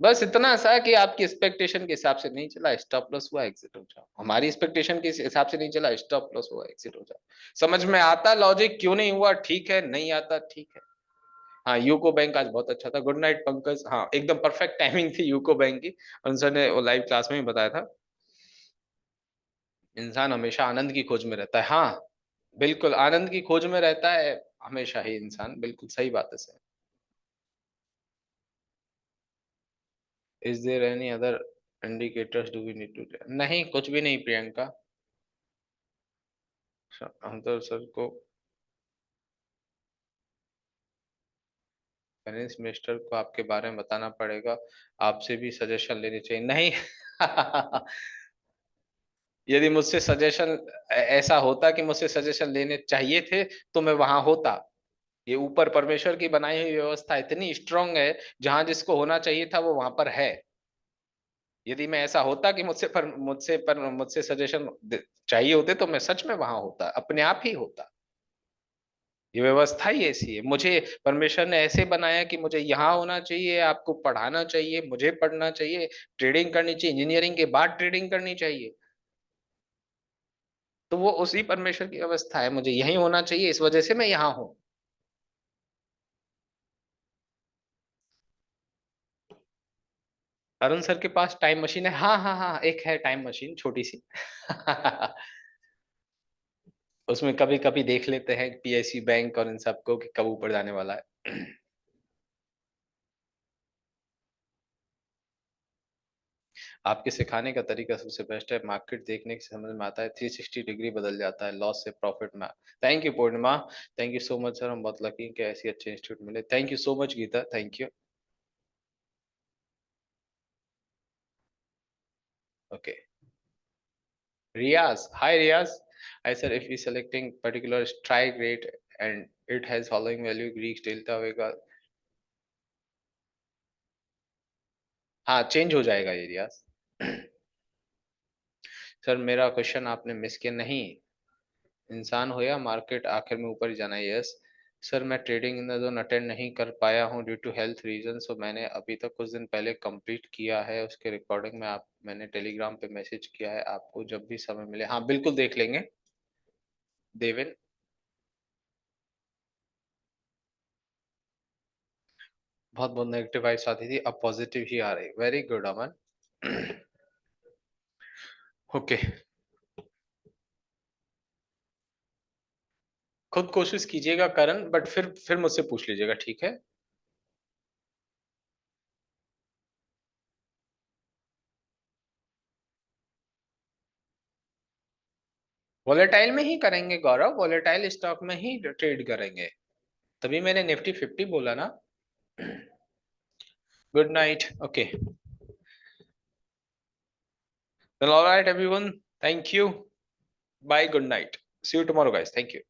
बस इतना सा कि आपकी एक्सपेक्टेशन के हिसाब से नहीं चला, स्टॉप लॉस हुआ, एग्जिट हो जाओ। हमारी एक्सपेक्टेशन के हिसाब से नहीं चला, स्टॉप लॉस हुआ, एग्जिट हो जाओ। समझ में आता लॉजिक क्यों नहीं हुआ, ठीक है, नहीं आता ठीक है। हाँ यूको बैंक आज बहुत अच्छा था, गुड नाइट पंकज, हाँ एकदम परफेक्ट टाइमिंग थी यूको बैंक की। उनसर ने वो लाइव क्लास में ही बताया था, इंसान हमेशा आनंद की खोज में रहता है। हाँ बिल्कुल आनंद की खोज में रहता है हमेशा ही इंसान, बिल्कुल सही बात है sir. Is there any other indicators do we need to, नहीं कुछ भी नहीं प्रियंका। हम तो सर को, फाइनेंस मिनिस्टर को आपके बारे में बताना पड़ेगा, आपसे भी सजेशन लेनी चाहिए नहीं। यदि मुझसे सजेशन ऐसा होता कि मुझसे सजेशन लेने चाहिए थे तो मैं वहां होता। ये ऊपर परमेश्वर की बनाई हुई व्यवस्था इतनी स्ट्रांग है, जहां जिसको होना चाहिए था वो वहां पर है। यदि मैं ऐसा होता कि मुझसे सजेशन चाहिए होते तो मैं सच में वहां होता, अपने आप ही होता। ये व्यवस्था ही ऐसी है, मुझे परमेश्वर ने ऐसे बनाया कि मुझे यहाँ होना चाहिए, आपको पढ़ाना चाहिए, मुझे पढ़ना चाहिए, ट्रेडिंग करनी चाहिए, इंजीनियरिंग के बाद ट्रेडिंग करनी चाहिए। तो वो उसी परमेश्वर की व्यवस्था है, मुझे यही होना चाहिए, इस वजह से मैं यहाँ हूँ। अरुण सर के पास टाइम मशीन है, हाँ हाँ हाँ एक है टाइम मशीन छोटी सी। उसमें कभी कभी देख लेते हैं पीएसयू बैंक और इन सबको कि कब ऊपर जाने वाला है। आपके सिखाने का तरीका सबसे बेस्ट है, मार्केट देखने से समझ में आता है, 360 डिग्री बदल जाता है, लॉस से प्रॉफिट में। Thank you Purnima, thank you so much sir, हम बहुत लकी कि ऐसी अच्छे इंस्टीट्यूट मिले, thank you so much Geeta, thank you. Okay Riyaz, hi Riyaz. I said if we selecting particular strike rate and it has following value Greek delta omega, हाँ change हो जाएगा ये रियाज। सर मेरा क्वेश्चन आपने मिस किया नहीं, इंसान हो या मार्केट आखिर में ऊपर ही जाना है, यस। सर मैं trading in the zone attend नहीं कर पाया हूँ ड्यू टू हेल्थ रीजन, सो मैंने अभी तक कुछ दिन पहले कंप्लीट किया है, उसके रिकॉर्डिंग में आप मैंने टेलीग्राम पे मैसेज किया है आपको, जब भी समय मिले हाँ बिल्कुल देख लेंगे। देवेन, बहुत बहुत नेगेटिव वाइब्स आती थी, अब पॉजिटिव ही आ रही, वेरी गुड अमन। ओके खुद कोशिश कीजिएगा करण, बट फिर मुझसे पूछ लीजिएगा ठीक है। वॉलेटाइल में ही करेंगे गौरव, वॉलेटाइल स्टॉक में ही ट्रेड करेंगे, तभी मैंने निफ्टी 50 बोला ना। Good night okay, alright everyone, thank you, bye, good night, see you tomorrow guys, thank you.